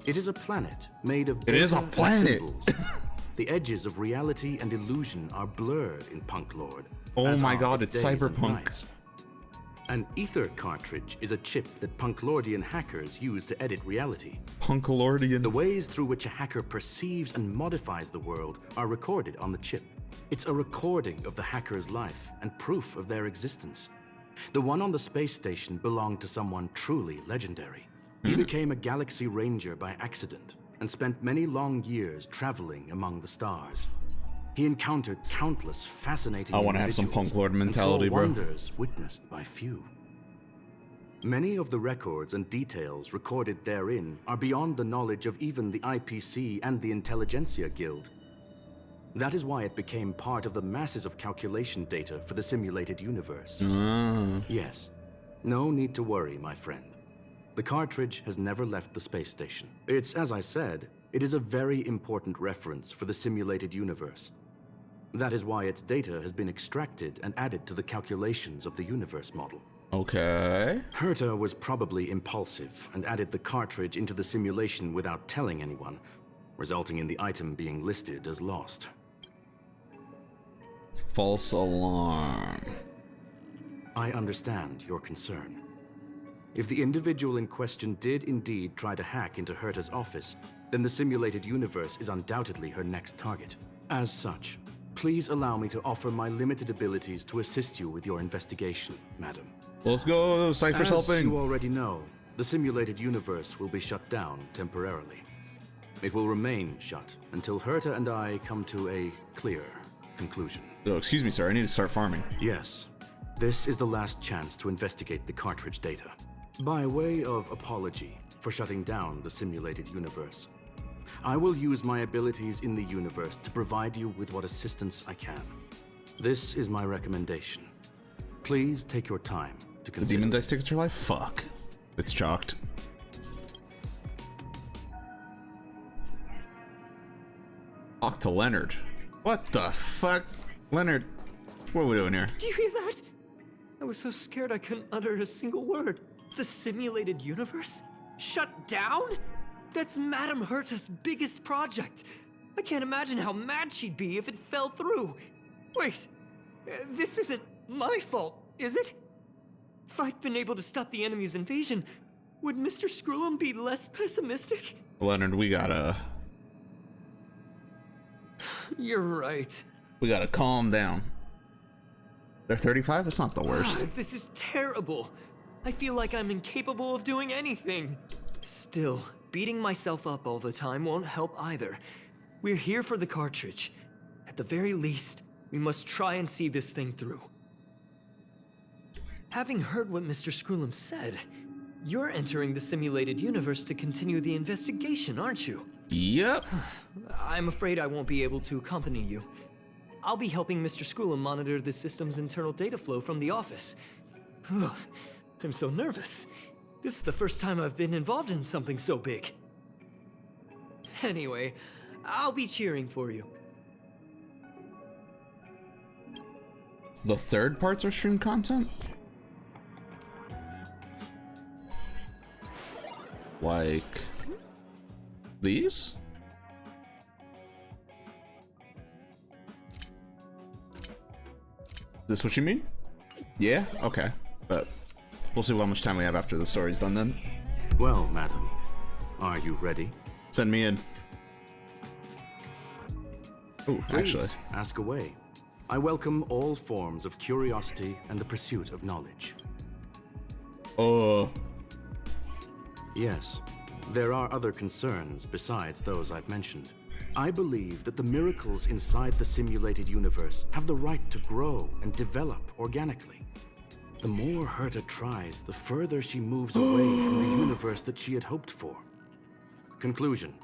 It is a planet made of It is a data and planet. symbols. The edges of reality and illusion are blurred in Punk Lord. Oh as my are god, its it's days and cyberpunk. nights. An ether cartridge is a chip that Punklordian hackers use to edit reality. Punkalordian. The ways through which a hacker perceives and modifies the world are recorded on the chip. It's a recording of the hacker's life and proof of their existence. The one on the space station belonged to someone truly legendary. He became a Galaxy Ranger by accident and spent many long years traveling among the stars. He encountered countless fascinating I wanna have some individuals Punk Lord and saw mentality, bro. wonders witnessed by few. Many of the records and details recorded therein are beyond the knowledge of even the IPC and the Intelligentsia Guild. That is why it became part of the masses of calculation data for the simulated universe. Yes, no need to worry, my friend. The cartridge has never left the space station. It's, as I said, it is a very important reference for the simulated universe. That is why its data has been extracted and added to the calculations of the universe model. Okay. Herta was probably impulsive and added the cartridge into the simulation without telling anyone, resulting in the item being listed as lost. False alarm. I understand your concern. If the individual in question did indeed try to hack into Herta's office, then the simulated universe is undoubtedly her next target. As such, please allow me to offer my limited abilities to assist you with your investigation, madam. Let's go. Cypher's As helping. you already know, the simulated universe will be shut down temporarily. It will remain shut until Herta and I come to a clear conclusion. Oh, excuse me, sir. I need to start farming. Yes, this is the last chance to investigate the cartridge data. By way of apology for shutting down the simulated universe, I will use my abilities in the universe to provide you with what assistance I can. This is my recommendation. Please take your time to The consider. demon dice tickets are live? Fuck. It's chalked. Talk to Leonard. What the fuck? Leonard, what are we doing here? Do you hear that? I was so scared I couldn't utter a single word. The simulated universe? Shut down? That's Madame Herta's biggest project. I can't imagine how mad she'd be if it fell through. Wait, this isn't my fault, is it? If I'd been able to stop the enemy's invasion, would Mr. Screw'em be less pessimistic? Leonard, we gotta You're right. calm down. They're 35? That's not the worst. God, this is terrible. I feel like I'm incapable of doing anything. Still, beating myself up all the time won't help either. We're here for the cartridge. At the very least, we must try and see this thing through. Having heard what Mr. Screw'em said, you're entering the simulated universe to continue the investigation, aren't you? Yep. I'm afraid I won't be able to accompany you. I'll be helping Mr. Screw'em monitor the system's internal data flow from the office. Ugh, I'm so nervous. This is the first time I've been involved in something so big. Anyway, I'll be cheering for you. The third parts are stream content? Like these? Is this what you mean? Yeah? Okay. But we'll see how much time we have after the story's done then. Well, madam, are you ready? Send me in. Oh, actually. Please, ask away. I welcome all forms of curiosity and the pursuit of knowledge. Yes, there are other concerns besides those I've mentioned. I believe that the miracles inside the simulated universe have the right to grow and develop organically. The more Herta tries, the further she moves away from the universe that she had hoped for. Conclusion.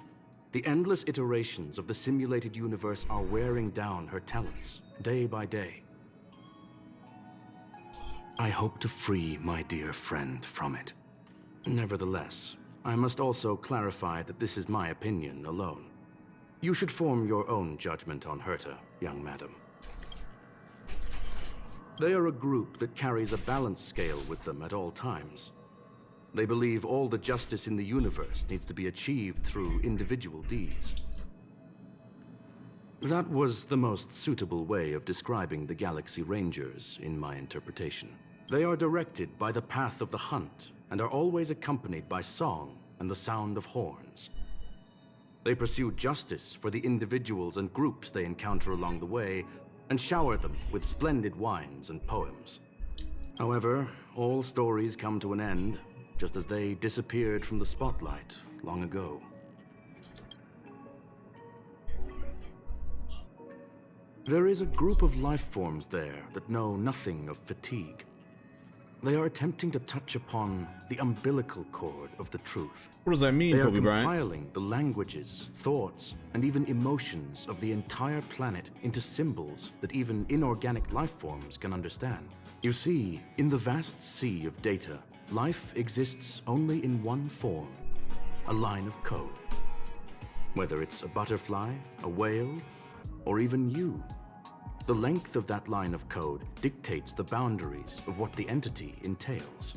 The endless iterations of the simulated universe are wearing down her talents, day by day. I hope to free my dear friend from it. Nevertheless, I must also clarify that this is my opinion alone. You should form your own judgment on Herta, young madam. They are a group that carries a balance scale with them at all times. They believe all the justice in the universe needs to be achieved through individual deeds. That was the most suitable way of describing the Galaxy Rangers, in my interpretation. They are directed by the path of the hunt, and are always accompanied by song and the sound of horns. They pursue justice for the individuals and groups they encounter along the way, and shower them with splendid wines and poems. However, all stories come to an end, just as they disappeared from the spotlight long ago. There is a group of life forms there that know nothing of fatigue. They are attempting to touch upon the umbilical cord of the truth. What does that mean, They are Kobe Bryant? compiling the languages, thoughts, and even emotions of the entire planet into symbols that even inorganic life forms can understand. You see, in the vast sea of data, life exists only in one form, a line of code. Whether it's a butterfly, a whale, or even you, the length of that line of code dictates the boundaries of what the entity entails.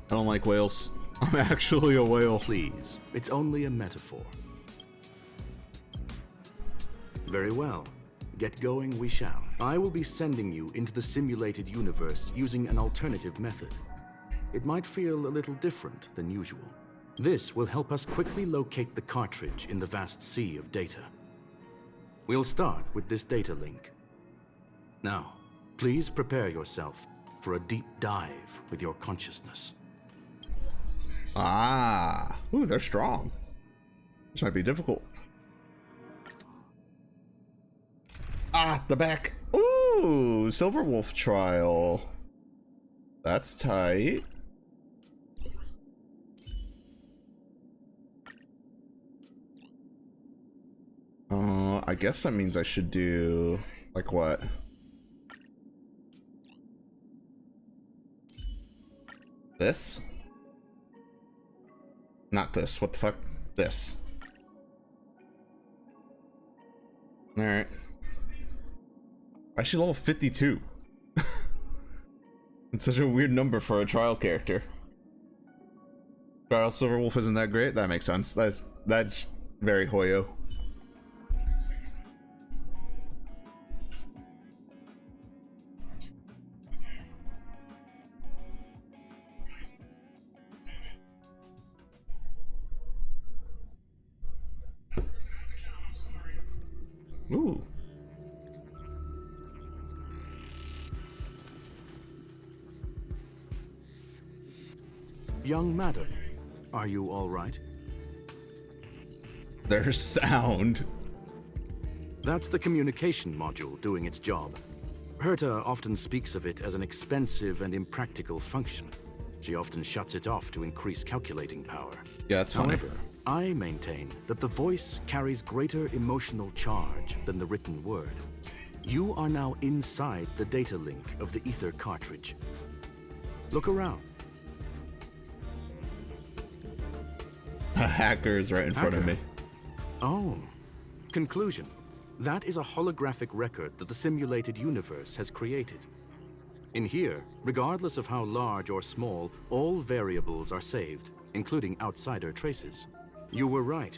I don't like whales. I'm actually a whale. Please, it's only a metaphor. Very well. Get going we shall. I will be sending you into the simulated universe using an alternative method. It might feel a little different than usual. This will help us quickly locate the cartridge in the vast sea of data. We'll start with this data link. Now, please prepare yourself for a deep dive with your consciousness. Ah. Ooh, they're strong. This might be difficult. Ah, the back. Ooh, Silverwolf trial. That's tight. I guess that means I should do like what? This? Not this. What the fuck? This. Alright. Actually level 52. It's such a weird number for a trial character. Trial Silverwolf isn't that great? That makes sense. That's very Hoyo. Ooh. Young madam, are you all right? There's sound. That's the communication module doing its job. Herta often speaks of it as an expensive and impractical function. She often shuts it off to increase calculating power. Yeah, that's funny. However, I maintain that the voice carries greater emotional charge than the written word. You are now inside the data link of the ether cartridge. Look around. A hacker is right in front of me. Oh. Conclusion. That is a holographic record that the simulated universe has created. In here, regardless of how large or small, all variables are saved, including outsider traces. You were right.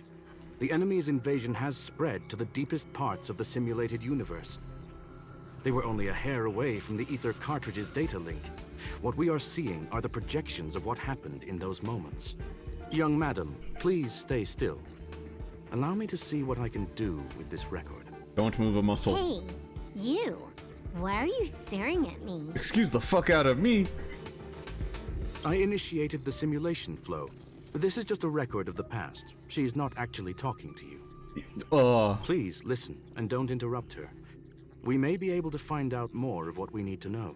The enemy's invasion has spread to the deepest parts of the simulated universe. They were only a hair away from the ether cartridge's data link. What we are seeing are the projections of what happened in those moments. Young madam, please stay still. Allow me to see what I can do with this record. Don't move a muscle. Hey, you. Why are you staring at me? Excuse the fuck out of me. I initiated the simulation flow. This is just a record of the past. She's not actually talking to you. Please listen and don't interrupt her. We may be able to find out more of what we need to know.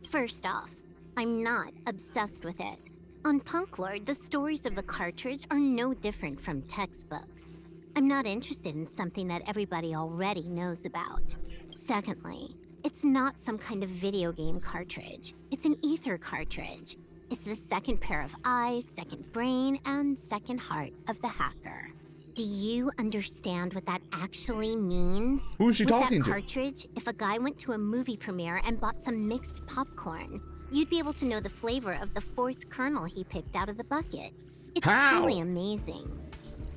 First off, I'm not obsessed with it. On Punk Lord, the stories of the cartridge are no different from textbooks. I'm not interested in something that everybody already knows about. Secondly, it's not some kind of video game cartridge. It's an ether cartridge. It's the second pair of eyes, second brain, and second heart of the hacker. Do you understand what that actually means? Who is she talking With to? that cartridge, if a guy went to a movie premiere and bought some mixed popcorn, you'd be able to know the flavor of the fourth kernel he picked out of the bucket. It's How? truly amazing.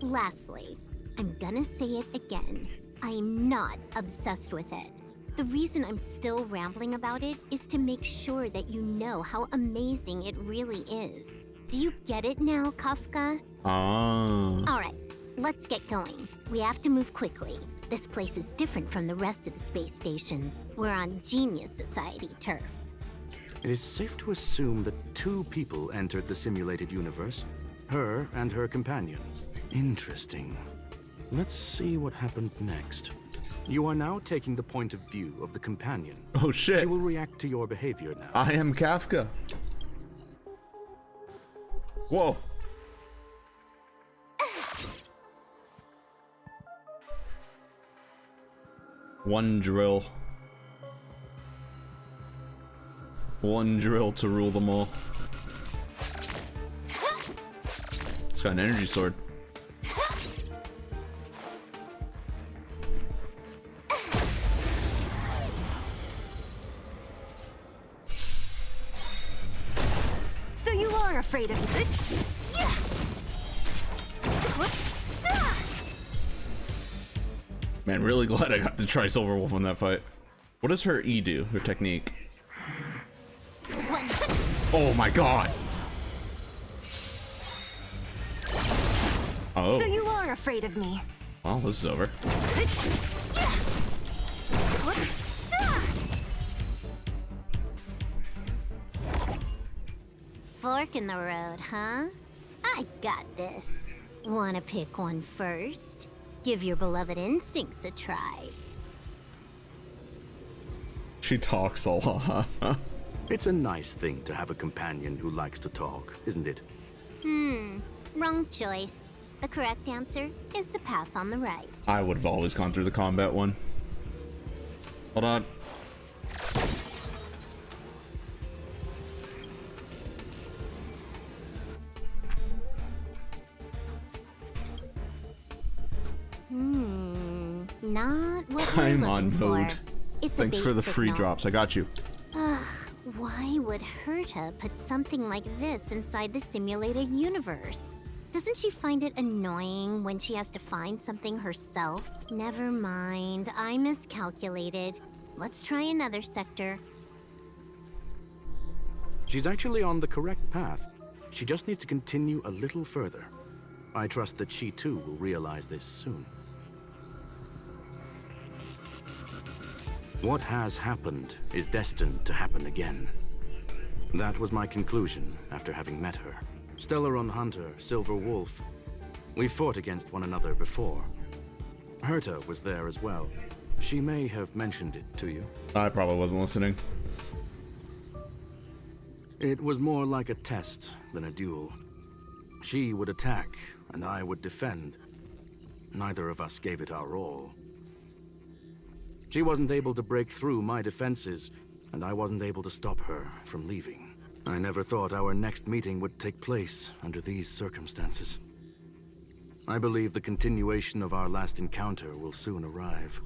Lastly, I'm gonna say it again. I'm not obsessed with it. The reason I'm still rambling about it is to make sure that you know how amazing it really is. Do you get it now, Kafka? Ah. Alright, let's get going. We have to move quickly. This place is different from the rest of the space station. We're on Genius Society turf. It is safe to assume that 2 people entered the simulated universe. Her and her companion. Interesting. Let's see what happened next. You are now taking the point of view of the companion. Oh shit. She will react to your behavior now. I am Kafka. Whoa. One drill. One drill to rule them all. It's got an energy sword. So you are afraid of it? Yeah. Man, really glad I got to try Silverwolf on that fight. What does her E do? Her technique? Oh my god! Oh. So you are afraid of me? Well, this is over. Fork in the road, huh? I got this. Wanna pick one first? Give your beloved instincts a try. She talks a lot. It's a nice thing to have a companion who likes to talk, isn't it? Wrong choice. The correct answer is the path on the right. I would have always gone through the combat one. Hold on. Not what we're I'm looking on for. mode. It's Thanks a for the bait free signal. drops. I got you. Why would Herta put something like this inside the simulated universe? Doesn't she find it annoying when she has to find something herself? Never mind, I miscalculated. Let's try another sector. She's actually on the correct path. She just needs to continue a little further. I trust that she too will realize this soon. What has happened is destined to happen again. That was my conclusion after having met her. Stellaron Hunter, Silverwolf. We fought against one another before. Herta was there as well. She may have mentioned it to you. I probably wasn't listening. It was more like a test than a duel. She would attack, and I would defend. Neither of us gave it our all. She wasn't able to break through my defenses, and I wasn't able to stop her from leaving. I never thought our next meeting would take place under these circumstances. I believe the continuation of our last encounter will soon arrive.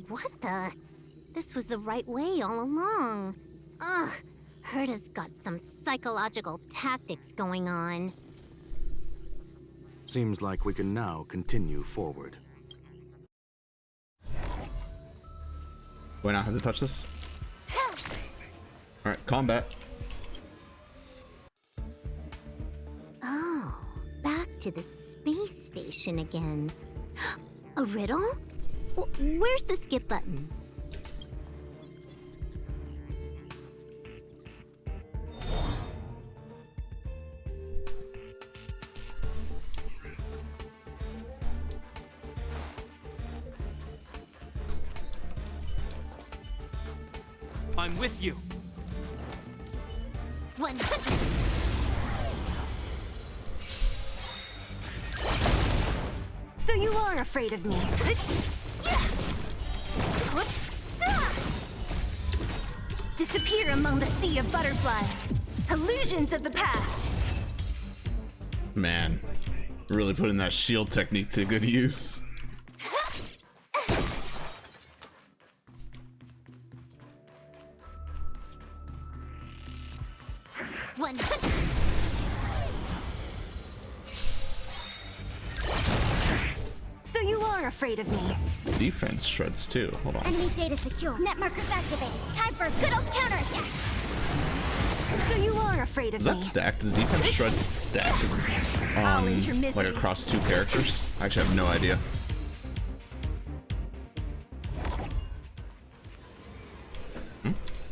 What the? This was the right way all along. Ugh, Herta's got some psychological tactics going on. Seems like we can now continue forward. Do I not have to touch this? Alright, combat. Oh, back to the space station again. A riddle? Where's the skip button? I'm with you. 100. afraid of me. Disappear among the sea of butterflies. Illusions of the past. Man, really putting that shield technique to good use. So you are afraid of me. Defense shreds too. Hold on. Enemy data secure. Net markers activated. Time for a good old counterattack. So you are afraid of Is me. that stacked? Does defense shred stack? I'll end your Like misery. across two characters? I actually have no idea.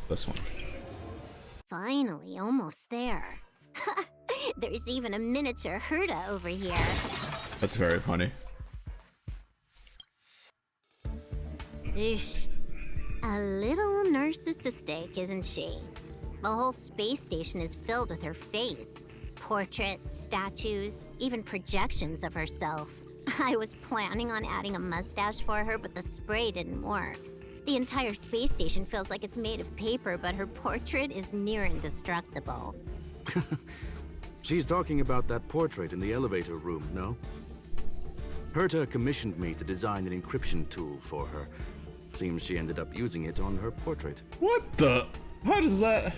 This one. Finally, almost there. There's even a miniature Herta over here. That's very funny. Eesh. A little narcissistic, isn't she? The whole space station is filled with her face. Portraits, statues, even projections of herself. I was planning on adding a mustache for her, but the spray didn't work. The entire space station feels like it's made of paper, but her portrait is near indestructible. She's talking about that portrait in the elevator room, no? Herta commissioned me to design an encryption tool for her. Seems she ended up using it on her portrait. What the? How does that?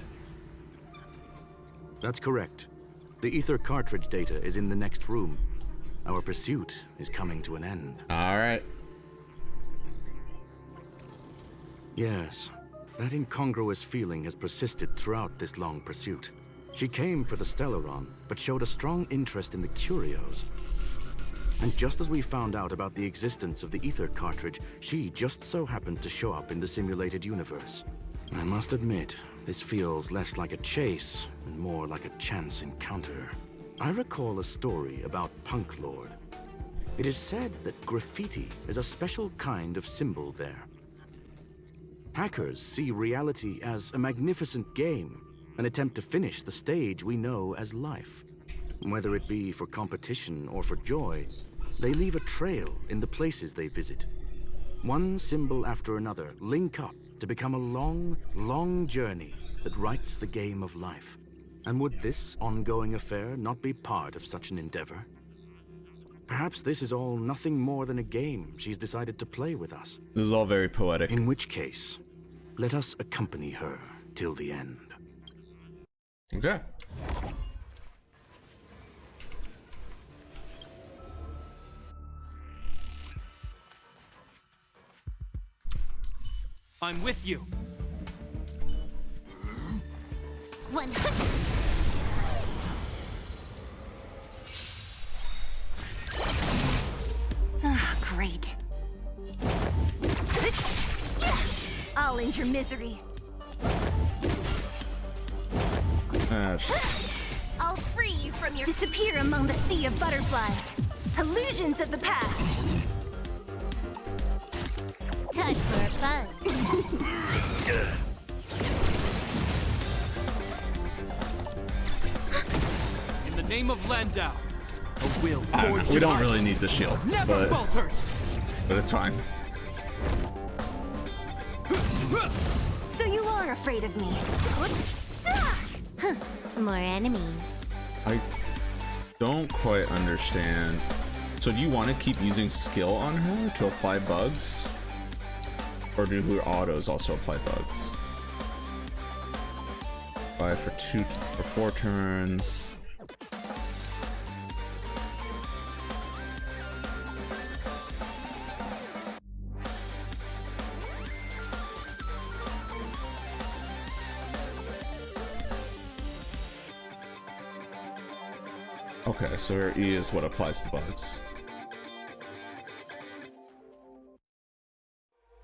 That's correct. The ether cartridge data is in the next room. Our pursuit is coming to an end. Alright. Yes, that incongruous feeling has persisted throughout this long pursuit. She came for the Stellaron, but showed a strong interest in the curios. And just as we found out about the existence of the ether cartridge, she just so happened to show up in the simulated universe. I must admit, this feels less like a chase and more like a chance encounter. I recall a story about Punk Lord. It is said that graffiti is a special kind of symbol there. Hackers see reality as a magnificent game, an attempt to finish the stage we know as life. Whether it be for competition or for joy, they leave a trail in the places they visit. One symbol after another link up to become a long, long journey that writes the game of life. And would this ongoing affair not be part of such an endeavor? Perhaps this is all nothing more than a game she's decided to play with us. This is all very poetic. In which case, let us accompany her till the end. Okay. I'm with you. One. Ah, great. I'll end your misery. I'll free you from your... Disappear among the sea of butterflies. Illusions of the past. Time for a buzz. In the name of Landau, a will I don't know. forged We in don't ice really need the shield, never falters. but it's fine. So you are afraid of me. More enemies. I don't quite understand. So do you want to keep using skill on her to apply bugs? Or do her autos also apply bugs? Apply for 4 turns. Okay, so her E is what applies to bugs.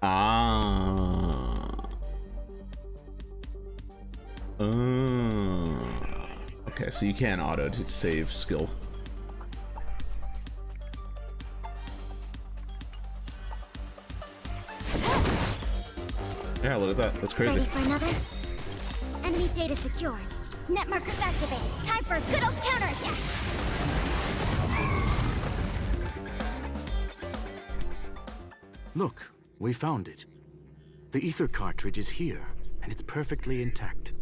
Ah. Okay, so you can auto to save skill. Yeah, look at that. That's crazy. Ready for another? Enemy data secured. Net markers activated. Time for a good old counterattack. Look, we found it. The ether cartridge is here, and it's perfectly intact.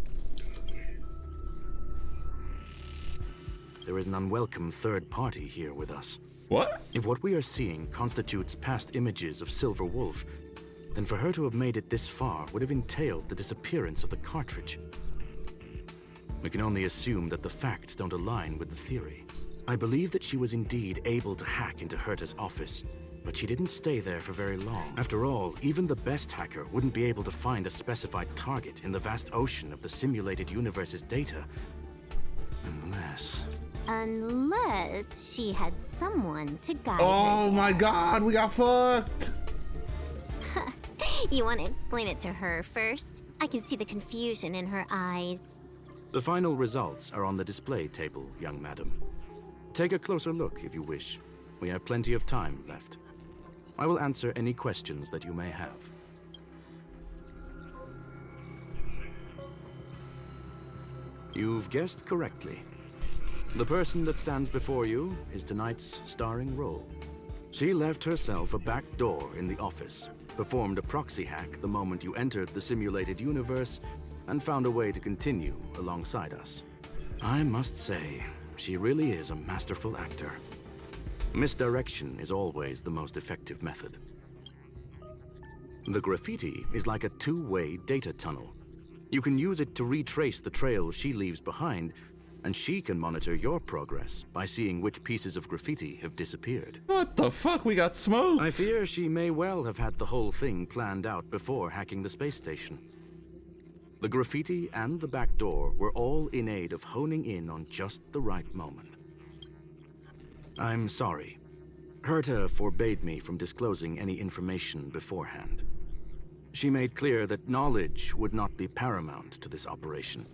There is an unwelcome third party here with us. What? If what we are seeing constitutes past images of Silverwolf, then for her to have made it this far would have entailed the disappearance of the cartridge. We can only assume that the facts don't align with the theory. I believe that she was indeed able to hack into Herta's office, but she didn't stay there for very long. After all, even the best hacker wouldn't be able to find a specified target in the vast ocean of the simulated universe's data. Unless she had someone to guide her. Oh my god, we got fucked! You want to explain it to her first? I can see the confusion in her eyes. The final results are on the display table, young madam. Take a closer look if you wish. We have plenty of time left. I will answer any questions that you may have. You've guessed correctly. The person that stands before you is tonight's starring role. She left herself a back door in the office, performed a proxy hack the moment you entered the simulated universe, and found a way to continue alongside us. I must say, she really is a masterful actor. Misdirection is always the most effective method. The graffiti is like a two-way data tunnel. You can use it to retrace the trail she leaves behind, and she can monitor your progress by seeing which pieces of graffiti have disappeared. What the fuck? We got smoked! I fear she may well have had the whole thing planned out before hacking the space station. The graffiti and the back door were all in aid of honing in on just the right moment. I'm sorry. Herta forbade me from disclosing any information beforehand. She made clear that knowledge would not be paramount to this operation,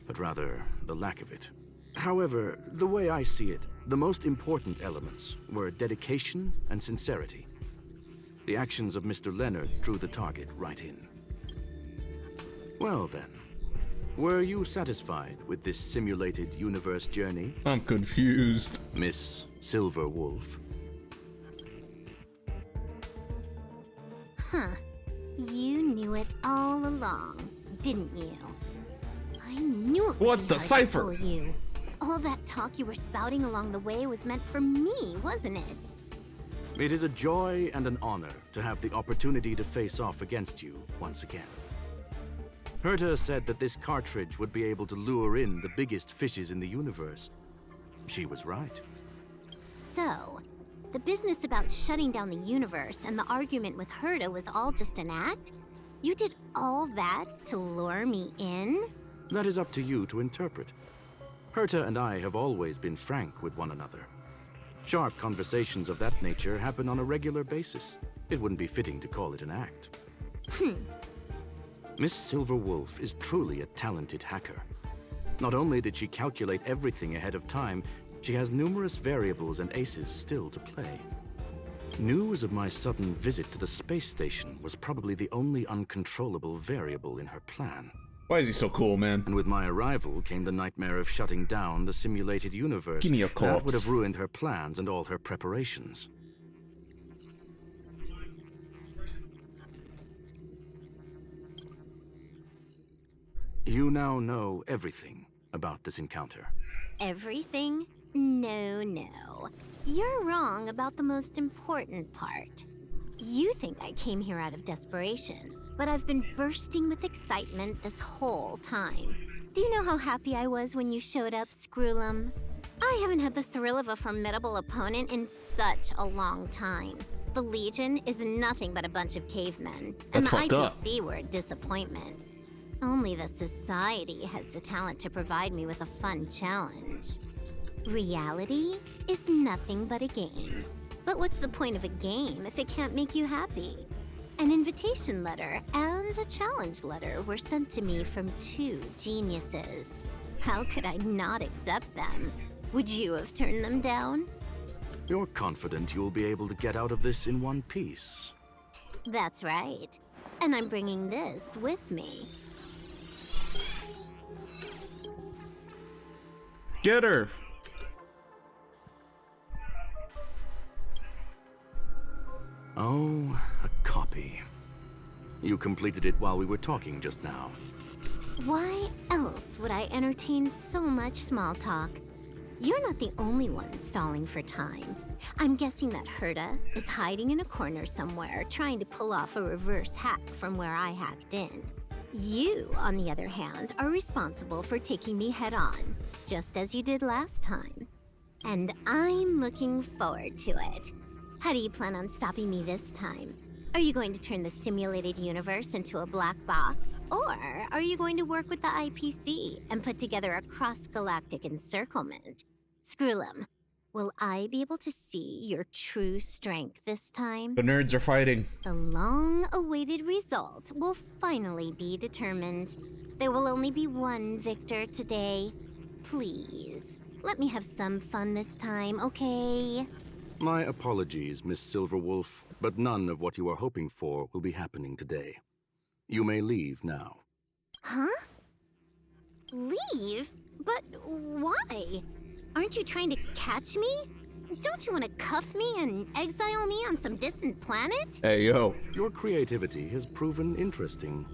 but rather the lack of it. However, the way I see it, the most important elements were dedication and sincerity. The actions of Mr. Leonard drew the target right in. Well then, were you satisfied with this simulated universe journey, I'm confused. Miss Silverwolf? Huh. You knew it all along, didn't you? I knew it would What be the hard to cipher? fool you. All that talk you were spouting along the way was meant for me, wasn't it? It is a joy and an honor to have the opportunity to face off against you once again. Herta said that this cartridge would be able to lure in the biggest fishes in the universe. She was right. So, the business about shutting down the universe and the argument with Herta was all just an act? You did all that to lure me in? That is up to you to interpret. Herta and I have always been frank with one another. Sharp conversations of that nature happen on a regular basis. It wouldn't be fitting to call it an act. Miss Silverwolf is truly a talented hacker. Not only did she calculate everything ahead of time, she has numerous variables and aces still to play. News of my sudden visit to the space station was probably the only uncontrollable variable in her plan. Why is he so cool, man? And with my arrival came the nightmare of shutting down the simulated universe. Give me a That corpse. would have ruined her plans and all her preparations. You now know everything about this encounter. Everything? No. You're wrong about the most important part. You think I came here out of desperation, but I've been bursting with excitement this whole time. Do you know how happy I was when you showed up, Screwlum? I haven't had the thrill of a formidable opponent in such a long time. The Legion is nothing but a bunch of cavemen, and That's the fucked up. IPC were a disappointment. Only the Society has the talent to provide me with a fun challenge. Reality is nothing but a game. But what's the point of a game if it can't make you happy? An invitation letter and a challenge letter were sent to me from two geniuses. How could I not accept them? Would you have turned them down? You're confident you'll be able to get out of this in one piece. That's right. And I'm bringing this with me. Get her! Oh, a You completed it while we were talking just now. Why else would I entertain so much small talk? You're not the only one stalling for time. I'm guessing that Herta is hiding in a corner somewhere, trying to pull off a reverse hack from where I hacked in. You, on the other hand, are responsible for taking me head on, just as you did last time. And I'm looking forward to it. How do you plan on stopping me this time? Are you going to turn the simulated universe into a black box? Or are you going to work with the IPC and put together a cross-galactic encirclement? Screw 'em. Will I be able to see your true strength this time? The nerds are fighting. The long-awaited result will finally be determined. There will only be one victor today. Please, let me have some fun this time, okay? My apologies, Miss Silverwolf, but none of what you are hoping for will be happening today. You may leave now. Huh? Leave? But why? Aren't you trying to catch me? Don't you want to cuff me and exile me on some distant planet? Hey, yo. Your creativity has proven interesting.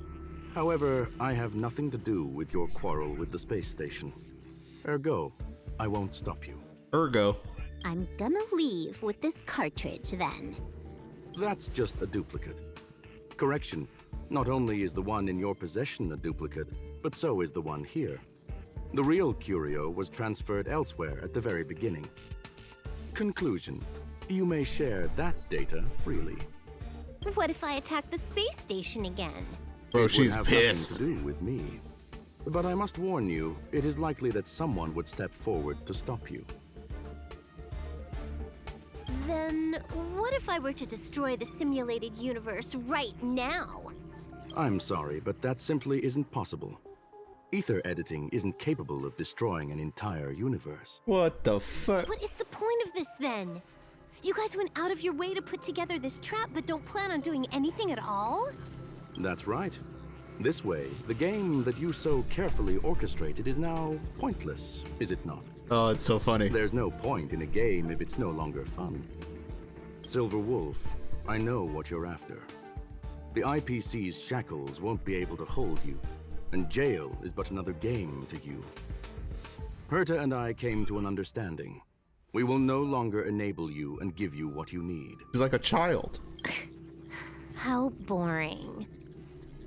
However, I have nothing to do with your quarrel with the space station. Ergo, I won't stop you. Ergo. I'm gonna leave with this cartridge then. That's just a duplicate. Correction, not only is the one in your possession a duplicate, but so is the one here. The real curio was transferred elsewhere at the very beginning. Conclusion, you may share that data freely. What if I attack the space station again? Bro, It would she's have pissed. nothing to do with me. But I must warn you, it is likely that someone would step forward to stop you. Then what if I were to destroy the simulated universe right now? I'm sorry, but that simply isn't possible. Ether editing isn't capable of destroying an entire universe. What the fuck? What is the point of this then? You guys went out of your way to put together this trap but don't plan on doing anything at all? That's right. This way, the game that you so carefully orchestrated is now pointless, is it not? Oh, it's so funny. There's no point in a game if it's no longer fun. Silverwolf, I know what you're after. The IPC's shackles won't be able to hold you, and jail is but another game to you. Herta and I came to an understanding. We will no longer enable you and give you what you need. She's like a child. How boring.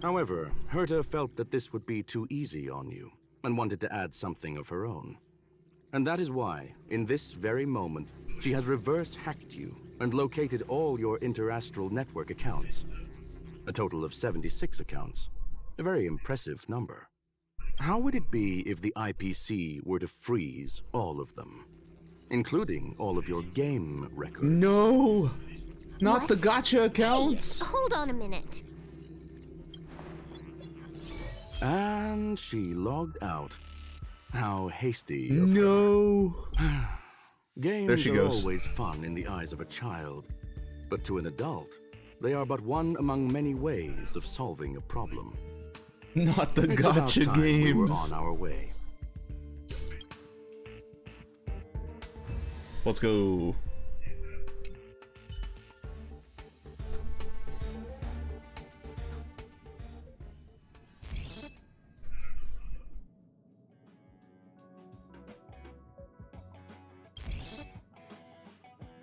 However, Herta felt that this would be too easy on you, and wanted to add something of her own. And that is why, in this very moment, she has reverse-hacked you and located all your interastral network accounts. A total of 76 accounts. A very impressive number. How would it be if the IPC were to freeze all of them? Including all of your game records? No! Not What? the Gacha accounts! Hey, hold on a minute. And she logged out. How hasty of her. No! Games There she are goes. always fun in the eyes of a child, but to an adult, they are but one among many ways of solving a problem. Not the It's about Gacha time we were games. on our way. Let's go.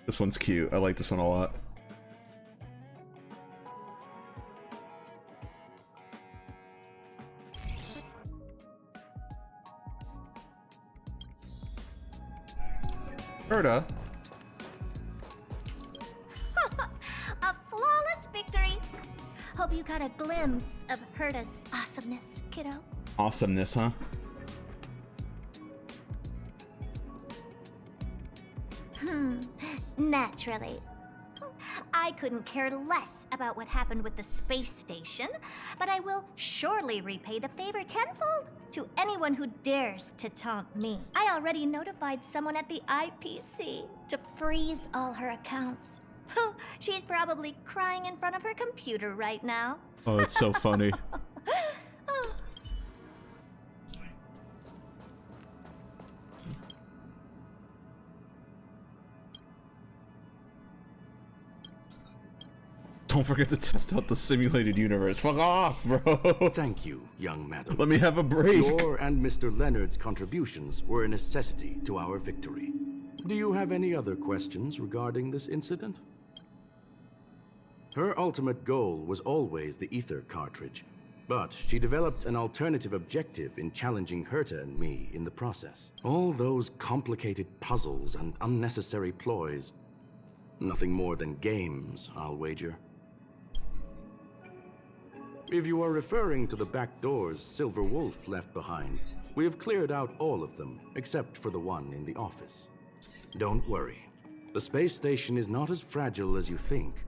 This one's cute. I like this one a lot. Herta. A flawless victory! Hope you got a glimpse of Herta's awesomeness, kiddo. Awesomeness, huh? Naturally. I couldn't care less about what happened with the space station, but I will surely repay the favor tenfold to anyone who dares to taunt me. I already notified someone at the IPC to freeze all her accounts. She's probably crying in front of her computer right now. Oh, it's so funny. Don't forget to test out the simulated universe. Fuck off, bro. Thank you, young madam. Let me have a break. Your and Mr. Leonard's contributions were a necessity to our victory. Do you have any other questions regarding this incident? Her ultimate goal was always the ether cartridge, but she developed an alternative objective in challenging Herta and me in the process. All those complicated puzzles and unnecessary ploys. Nothing more than games, I'll wager. If you are referring to the back doors Silverwolf left behind, we have cleared out all of them, except for the one in the office. Don't worry. The space station is not as fragile as you think.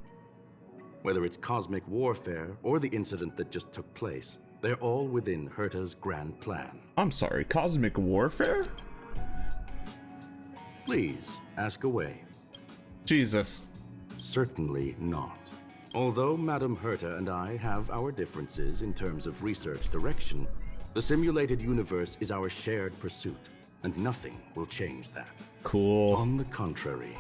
Whether it's cosmic warfare or the incident that just took place, they're all within Herta's grand plan. I'm sorry, cosmic warfare? Please, ask away. Jesus. Certainly not. Although Madame Herta and I have our differences in terms of research direction, the simulated universe is our shared pursuit, and nothing will change that. Cool. On the contrary,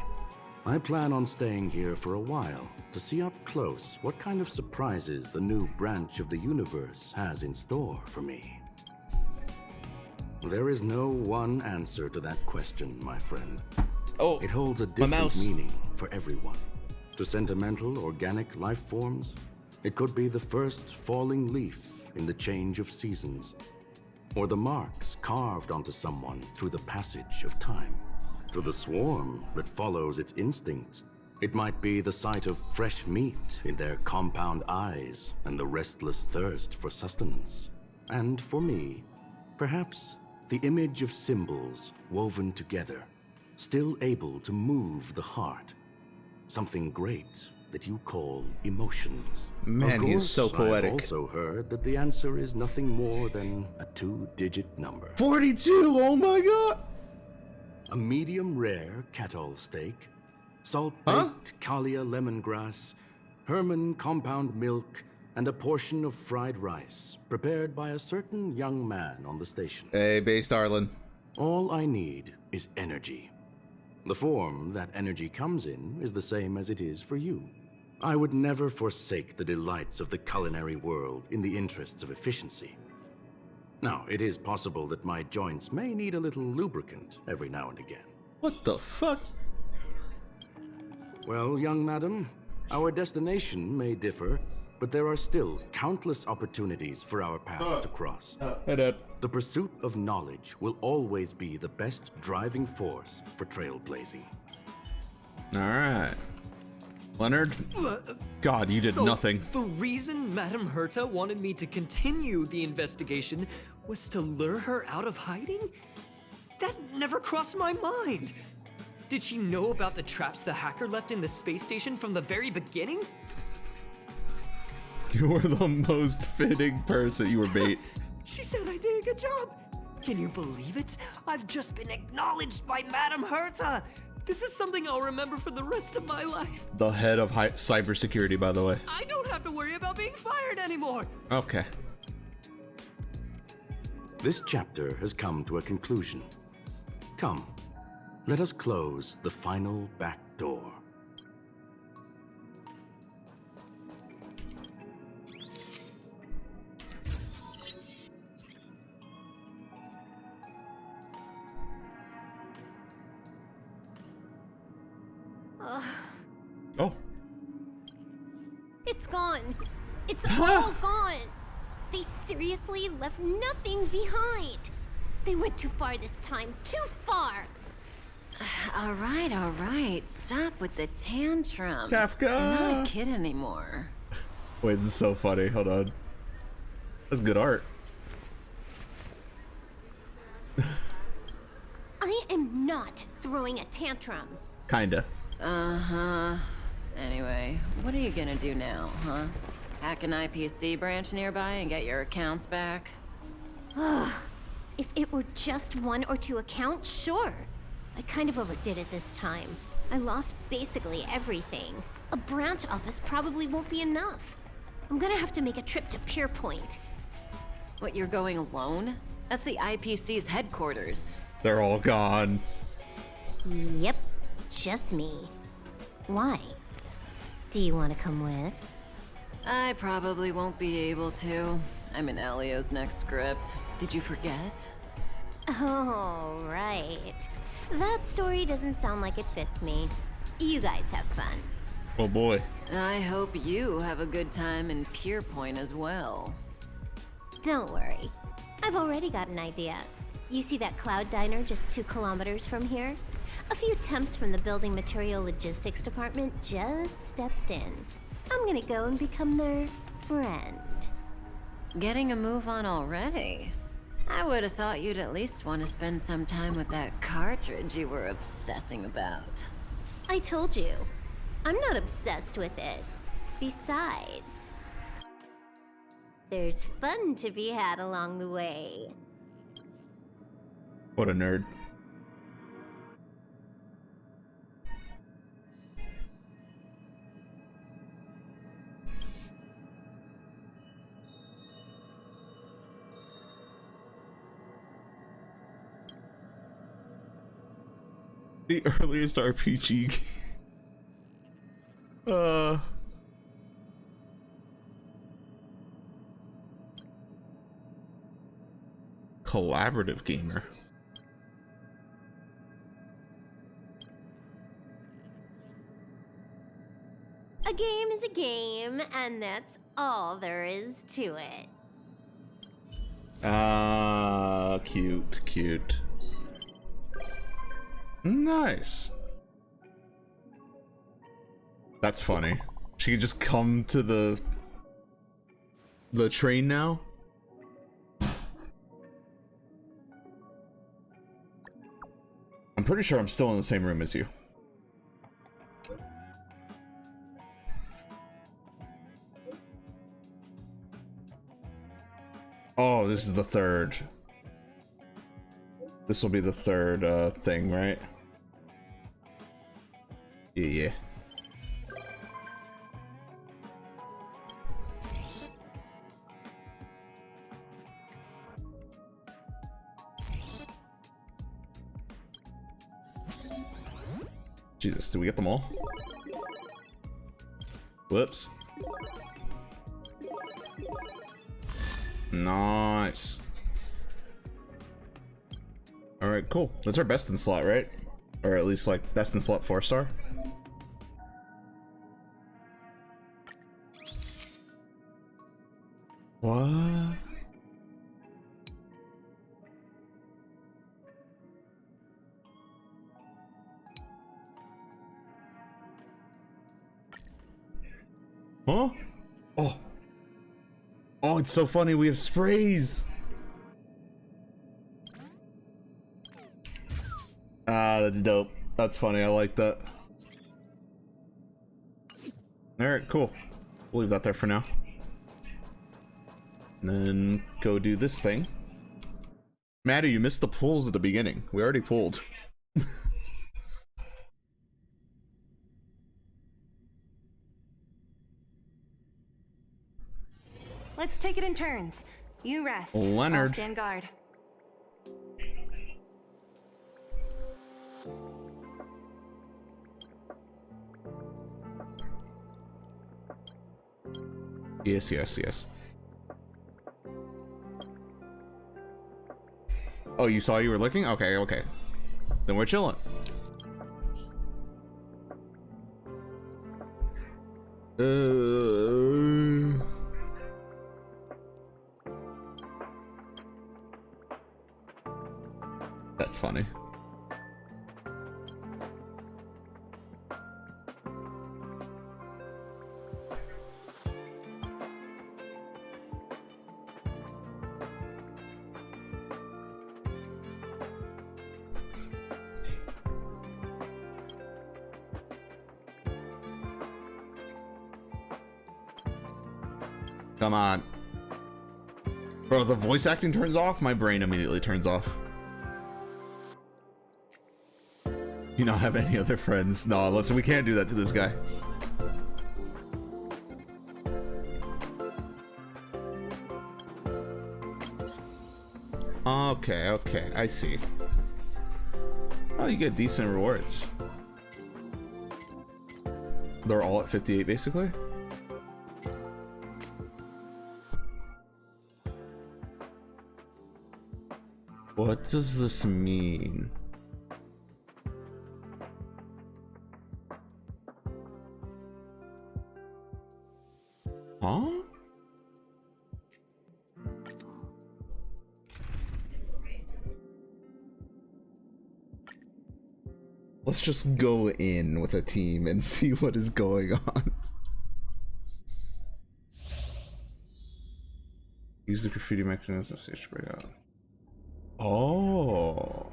I plan on staying here for a while to see up close what kind of surprises the new branch of the universe has in store for me. There is no one answer to that question, my friend. Oh, it holds a different meaning for everyone. To sentimental, organic life forms, it could be the first falling leaf in the change of seasons, or the marks carved onto someone through the passage of time. To the swarm that follows its instincts, it might be the sight of fresh meat in their compound eyes and the restless thirst for sustenance. And for me, perhaps the image of symbols woven together, still able to move the heart. Something great that you call emotions. Man, he is so poetic. I've also heard that the answer is nothing more than a 2-digit number. 42! Oh my god! A medium rare Catol steak, salt-baked Kalia lemongrass, Herman compound milk, and a portion of fried rice, prepared by a certain young man on the station. Hey, Base Darlin. All I need is energy. The form that energy comes in is the same as it is for you. I would never forsake the delights of the culinary world in the interests of efficiency. Now, it is possible that my joints may need a little lubricant every now and again. What the fuck? Well, young madam, our destination may differ, but there are still countless opportunities for our paths to cross. Hey, Dad. The pursuit of knowledge will always be the best driving force for trailblazing. Alright. Leonard? God, you did nothing. The reason Madame Herta wanted me to continue the investigation was to lure her out of hiding? That never crossed my mind. Did she know about the traps the hacker left in the space station from the very beginning? You were the most fitting person. You were bait. She said I did a good job. Can you believe it? I've just been acknowledged by Madame Herta. This is something I'll remember for the rest of my life. The head of cybersecurity, by the way. I don't have to worry about being fired anymore. Okay. This chapter has come to a conclusion. Come, let us close the final back door. Oh. It's gone. It's all gone. They seriously left nothing behind. They went too far this time. Too far. All right. Stop with the tantrum. Kafka. You're not a kid anymore. Wait, this is so funny. Hold on. That's good art. I am not throwing a tantrum. Kinda. Uh-huh. Anyway, what are you gonna do now, huh? Hack an IPC branch nearby and get your accounts back? If it were just 1 or 2 accounts, sure. I kind of overdid it this time. I lost basically everything. A branch office probably won't be enough. I'm gonna have to make a trip to Pierpoint. What, you're going alone? That's the IPC's headquarters. They're all gone. Yep, just me. Why? Do you want to come with? I probably won't be able to. I'm in Elio's next script. Did you forget? Oh, right. That story doesn't sound like it fits me. You guys have fun. Oh boy. I hope you have a good time in Pierpoint as well. Don't worry. I've already got an idea. You see that cloud diner just 2 kilometers from here? A few temps from the building material logistics department just stepped in. I'm gonna go and become their friend. Getting a move on already? I would have thought you'd at least want to spend some time with that cartridge you were obsessing about. I told you. I'm not obsessed with it. Besides, there's fun to be had along the way. What a nerd. The earliest RPG. Collaborative gamer. A game is a game, and that's all there is to it. Cute, cute. Nice. That's funny. She could just come to the train now. I'm pretty sure I'm still in the same room as you. Oh, this is the third. This will be the third thing, right? Yeah. Jesus, did we get them all? Whoops. Nice. Alright, cool. That's our best in slot, right? Or at least like best in slot 4-star. What? Huh? Oh. Oh, it's so funny. We have sprays. Ah, that's dope. That's funny. I like that. Alright, cool. We'll leave that there for now. And then go do this thing. Maddie, you missed the pulls at the beginning. We already pulled. Let's take it in turns. You rest. Leonard. I'll stand guard. Yes, yes, yes. Oh, you saw you were looking? Okay, okay. Then we're chilling. That's funny. Come on. Bro, the voice acting turns off, my brain immediately turns off. You not have any other friends? No, listen, we can't do that to this guy. Okay, okay, I see. Oh, you get decent rewards. They're all at 58, basically. What does this mean? Huh? Let's just go in with a team and see what is going on. Use the graffiti mechanism as a stage breakout. Oh.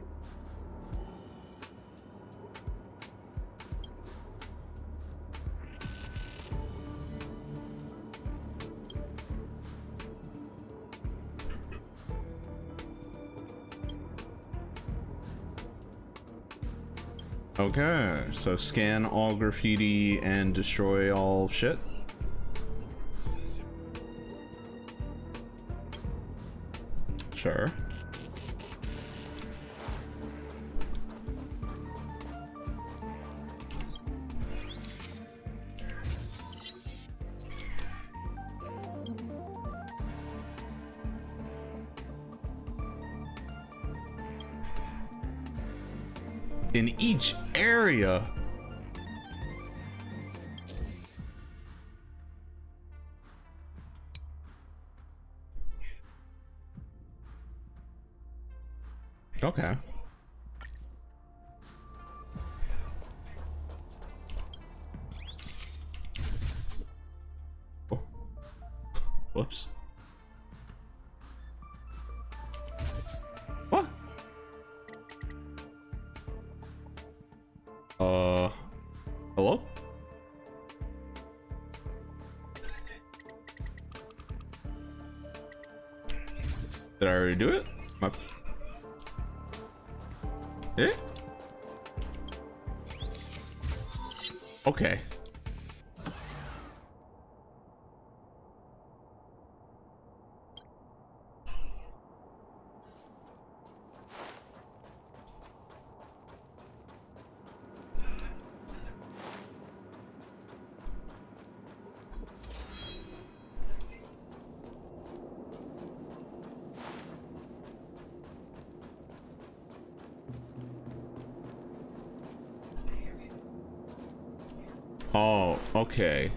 Okay, so scan all graffiti and destroy all shit. Sure. In each area. Okay. Oh. Whoops. What? Hello? Did I already do it? Eh? Okay. Oh, okay.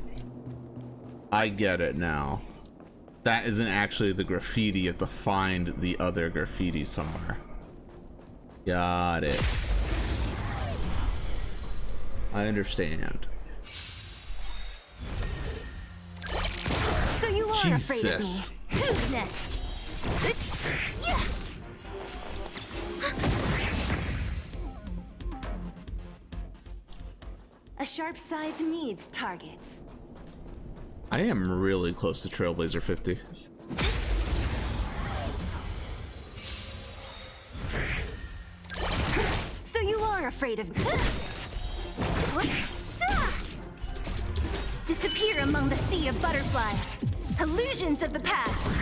I get it now. That isn't actually the graffiti. You have to find the other graffiti somewhere. Got it. I understand. So you are Jesus. afraid of me. Who's next? A sharp scythe needs targets. I am really close to Trailblazer 50. So you are afraid of me. Disappear among the sea of butterflies. Illusions of the past.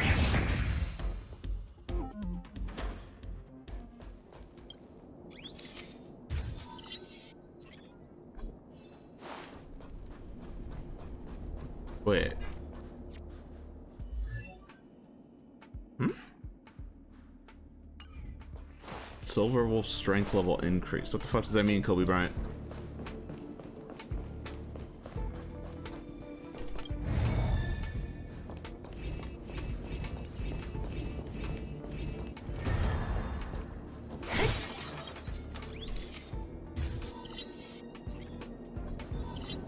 Wait. Silverwolf strength level increased. What the fuck does that mean, Kobe Bryant?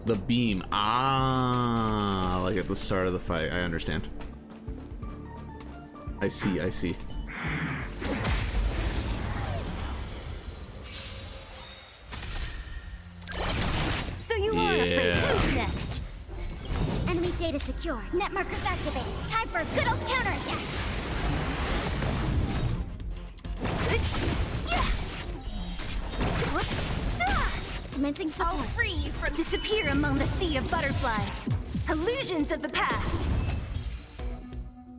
The beam. Ah, like at the start of the fight. I understand. I see, I see. So you are afraid. Yeah. Who's next? Enemy data secure. Net markers activated. Time for a good old counterattack. Commencing support. I'll free you from disappear among the sea of butterflies. Illusions of the past.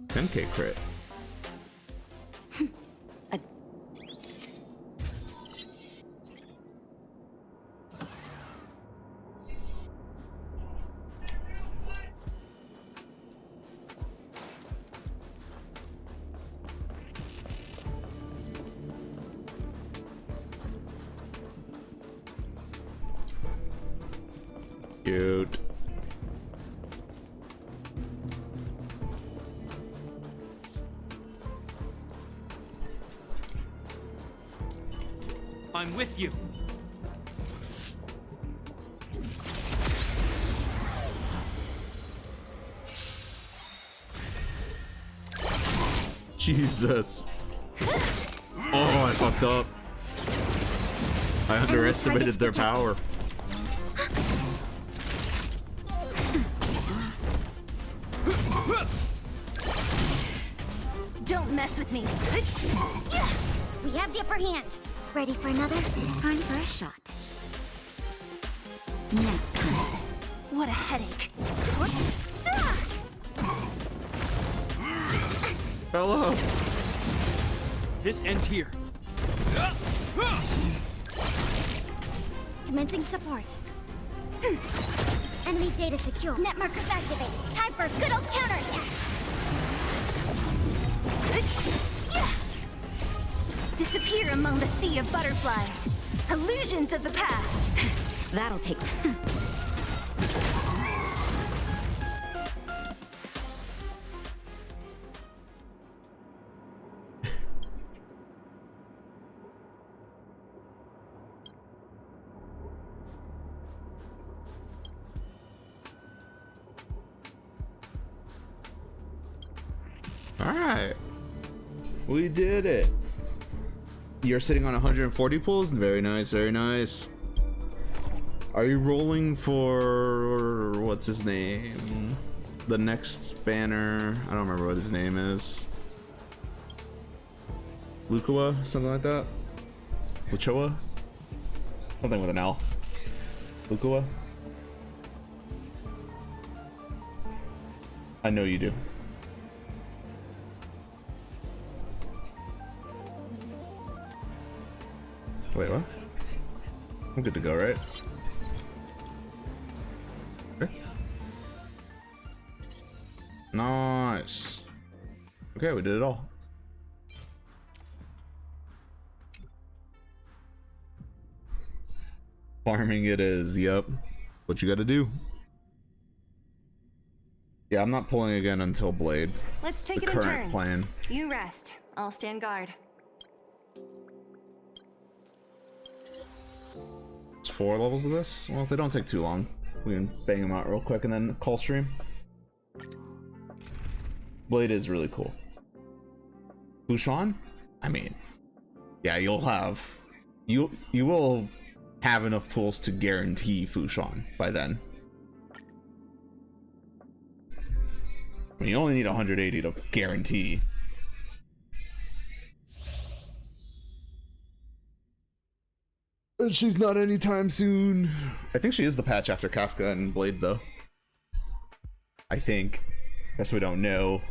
10k crit. Cute. I'm with you. Jesus. Oh, I fucked up. I underestimated their power. Don't mess with me. We have the upper hand. Ready for another? Time for a shot. Next time. What a headache. Hello. This ends here. Commencing support. Enemy data secure. Net markers activated. Time for a good old counterattack. Disappear among the sea of butterflies. Illusions of the past. That'll take. All right. We did it. You're sitting on 140 pulls. Very nice, very nice. Are you rolling for what's his name? The next banner. I don't remember what his name is. Lukua, something like that. Luchoa? Something with an L. Lukua? I know you do. Wait, what? I'm good to go, right? Okay. Nice. Okay, we did it all. Farming it is, yep. What you gotta do. Yeah, I'm not pulling again until Blade. Let's take The it in current turns. plan. You rest. I'll stand guard. There's 4 levels of this. Well, if they don't take too long, we can bang them out real quick and then call stream. Blade is really cool. Fushan? I mean, yeah, you will have enough pulls to guarantee Fushan by then. I mean, you only need 180 to guarantee. And she's not anytime soon. I think she is the patch after Kafka and Blade, though. I think. Guess we don't know.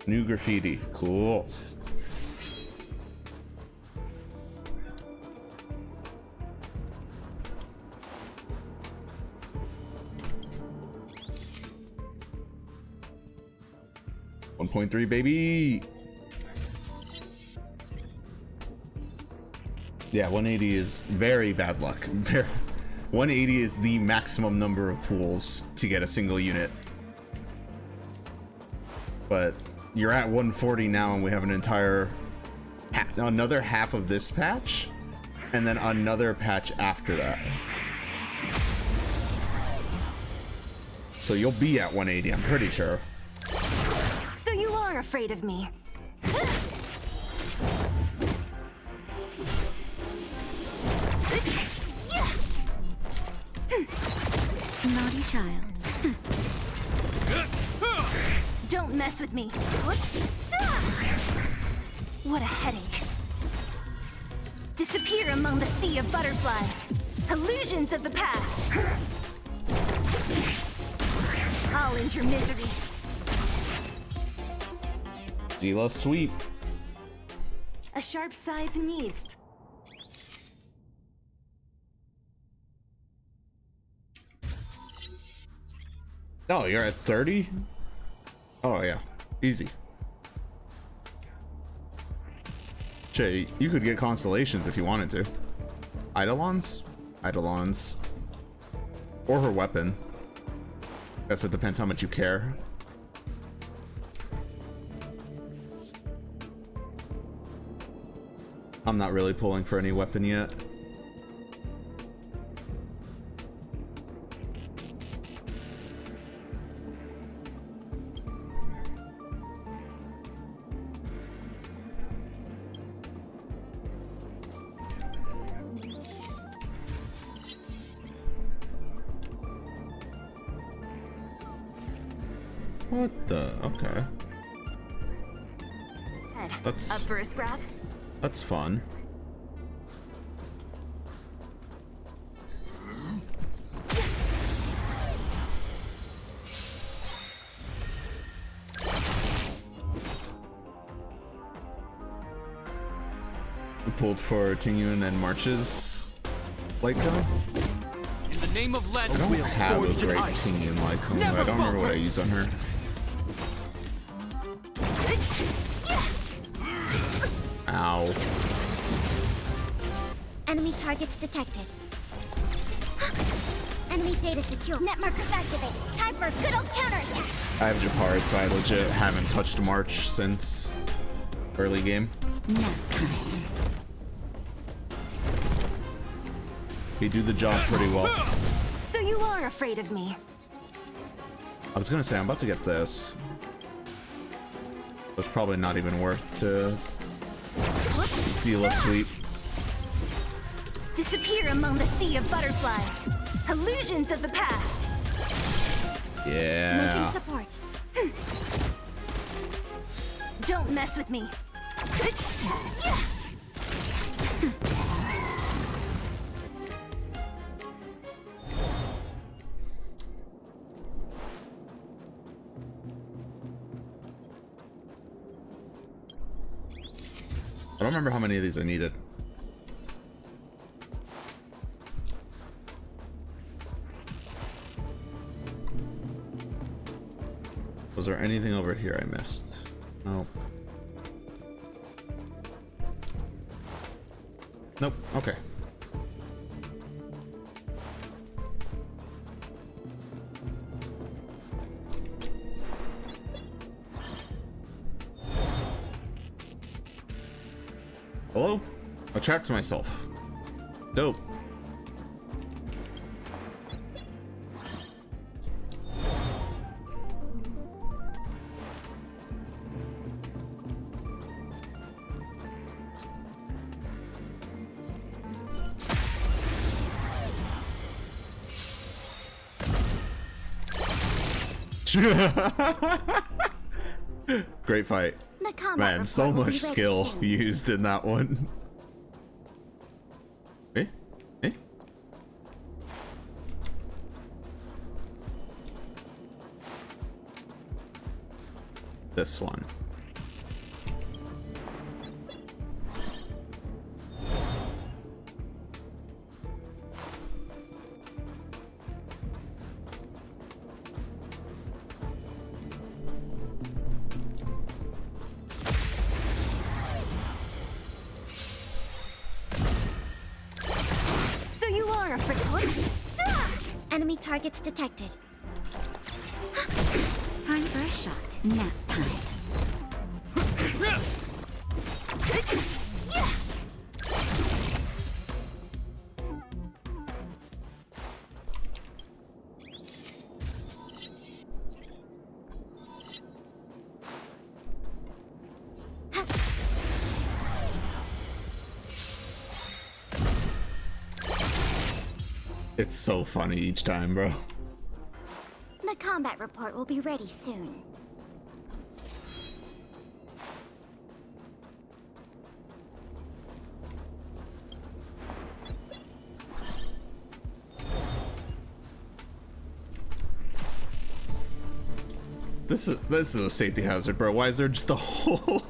New graffiti. Cool. .3 baby. Yeah, 180 is very bad luck. 180 is the maximum number of pools to get a single unit. But you're at 140 now, and we have an entire another half of this patch, and then another patch after that. So you'll be at 180, I'm pretty sure. So you are afraid of me. Naughty child. Don't mess with me. What a headache. Disappear among the sea of butterflies. Illusions of the past. I'll end your misery. Zila sweep. A sharp scythe needs. Oh, you're at 30? Oh, yeah. Easy. Che, you could get constellations if you wanted to. Eidolons? Eidolons. Or her weapon. Guess it depends how much you care. I'm not really pulling for any weapon yet. What the? Okay. That's up for a scrap. That's fun. We pulled for Tingyun and March's Lyco. In the name of lead, I don't we'll have a forge great an ice. Tingyun Lyco. Never I don't remember what I falter. use on her. Ow. Enemy targets detected. Enemy data secure. Net markers activated. Time for a good old counterattack. I have Japard, so I legit haven't touched March since early game. He do the job pretty well. So you are afraid of me. I was gonna say I'm about to get this. It's probably not even worth to seal a sweep. Disappear among the sea of butterflies. Illusions of the past. Yeah. Making support. Don't mess with me. I don't remember how many of these I needed. Was there anything over here I missed? Nope. Nope. Okay. Hello? I trapped myself. Dope. Great fight. The combat Man, so report will be much ready skill soon. used in that one. Eh? Eh? This one. So you are afraid. What? Enemy targets detected. Time for a shot. Nap time. It's so funny each time, bro. The combat report will be ready soon. This is a safety hazard, bro. Why is there just a hole?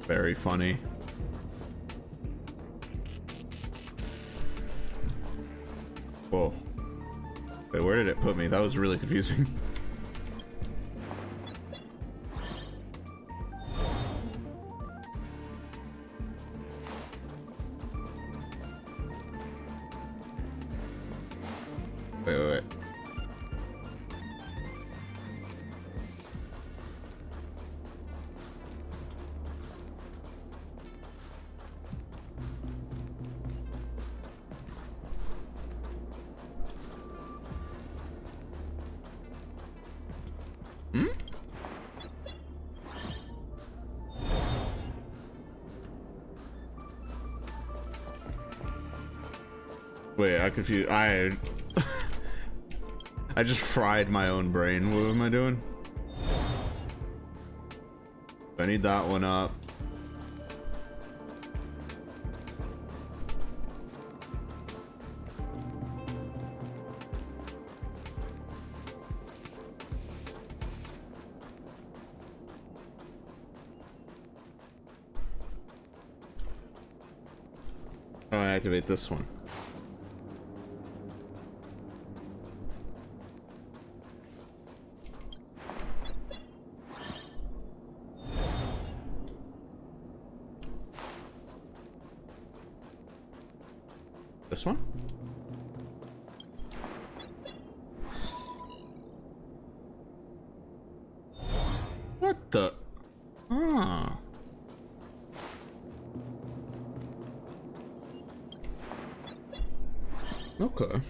Very funny. Whoa. Wait, where did it put me? That was really confusing. Wait. Wait, I confused. I just fried my own brain. What am I doing? I need that one up. Oh, I activate this one. This one? What the? Ah. Okay.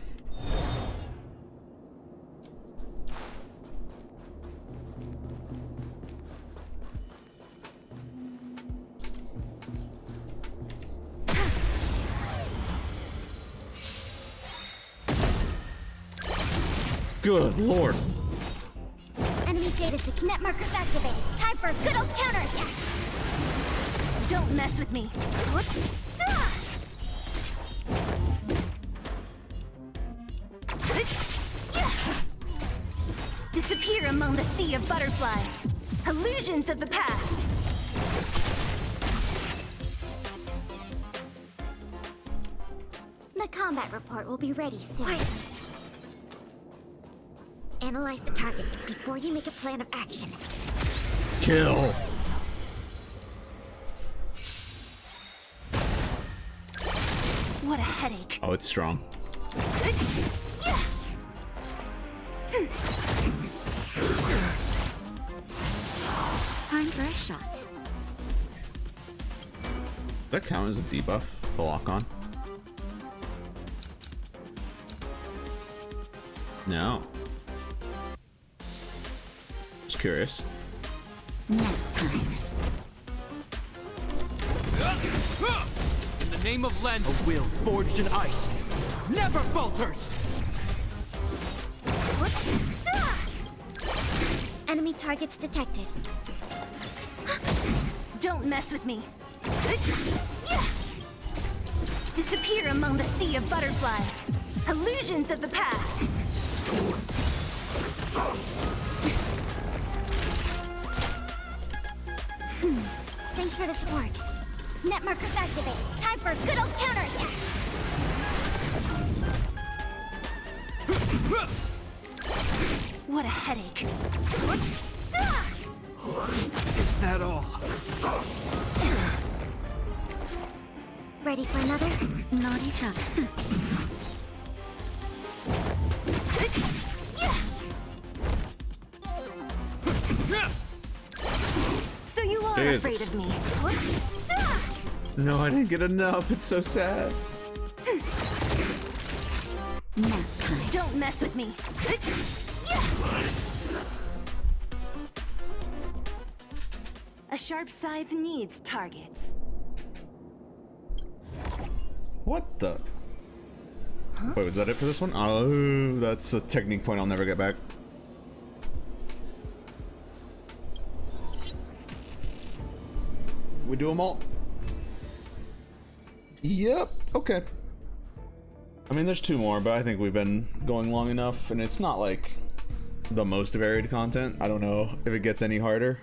Good lord. Enemy data sync net markers activated. Time for a good old counterattack. Don't mess with me. Disappear among the sea of butterflies. Illusions of the past. The combat report will be ready soon. Wait. Analyze the targets before you make a plan of action. Kill. What a headache. Oh, it's strong. Time for a shot. Does that count as a debuff? The lock on? No. Just curious. Nap time. In the name of Len, a will forged in ice never falters. Enemy targets detected. Don't mess with me. Disappear among the sea of butterflies. Illusions of the past. Thanks for the support. Net markers activated. Time for a good old counterattack. What a headache. Is that all? Ready for another? Naughty chuck. So you are afraid of me. No, I didn't get enough. It's so sad. Nap time. Don't mess with me. A sharp scythe needs targets. What the? Wait, was that it for this one? Oh, that's a technique point I'll never get back. We do them all? Yep, okay. I mean, there's two more, but I think we've been going long enough, and it's not like the most varied content. I don't know if it gets any harder,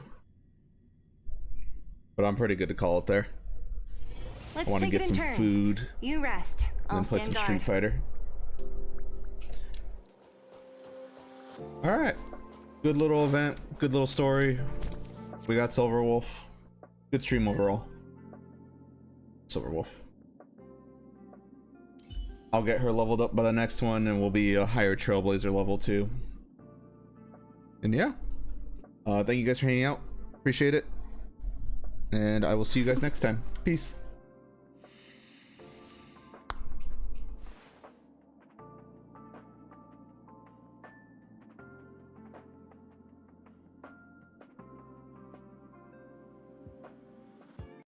but I'm pretty good to call it there. Let's I want to take get it in some turns. food You rest. and I'll then play stand some Street guard. Fighter. All right, good little event, good little story. We got Silverwolf. Good stream overall. Silverwolf. I'll get her leveled up by the next one, and we'll be a higher Trailblazer level too. And yeah, thank you guys for hanging out. Appreciate it. And I will see you guys next time. Peace.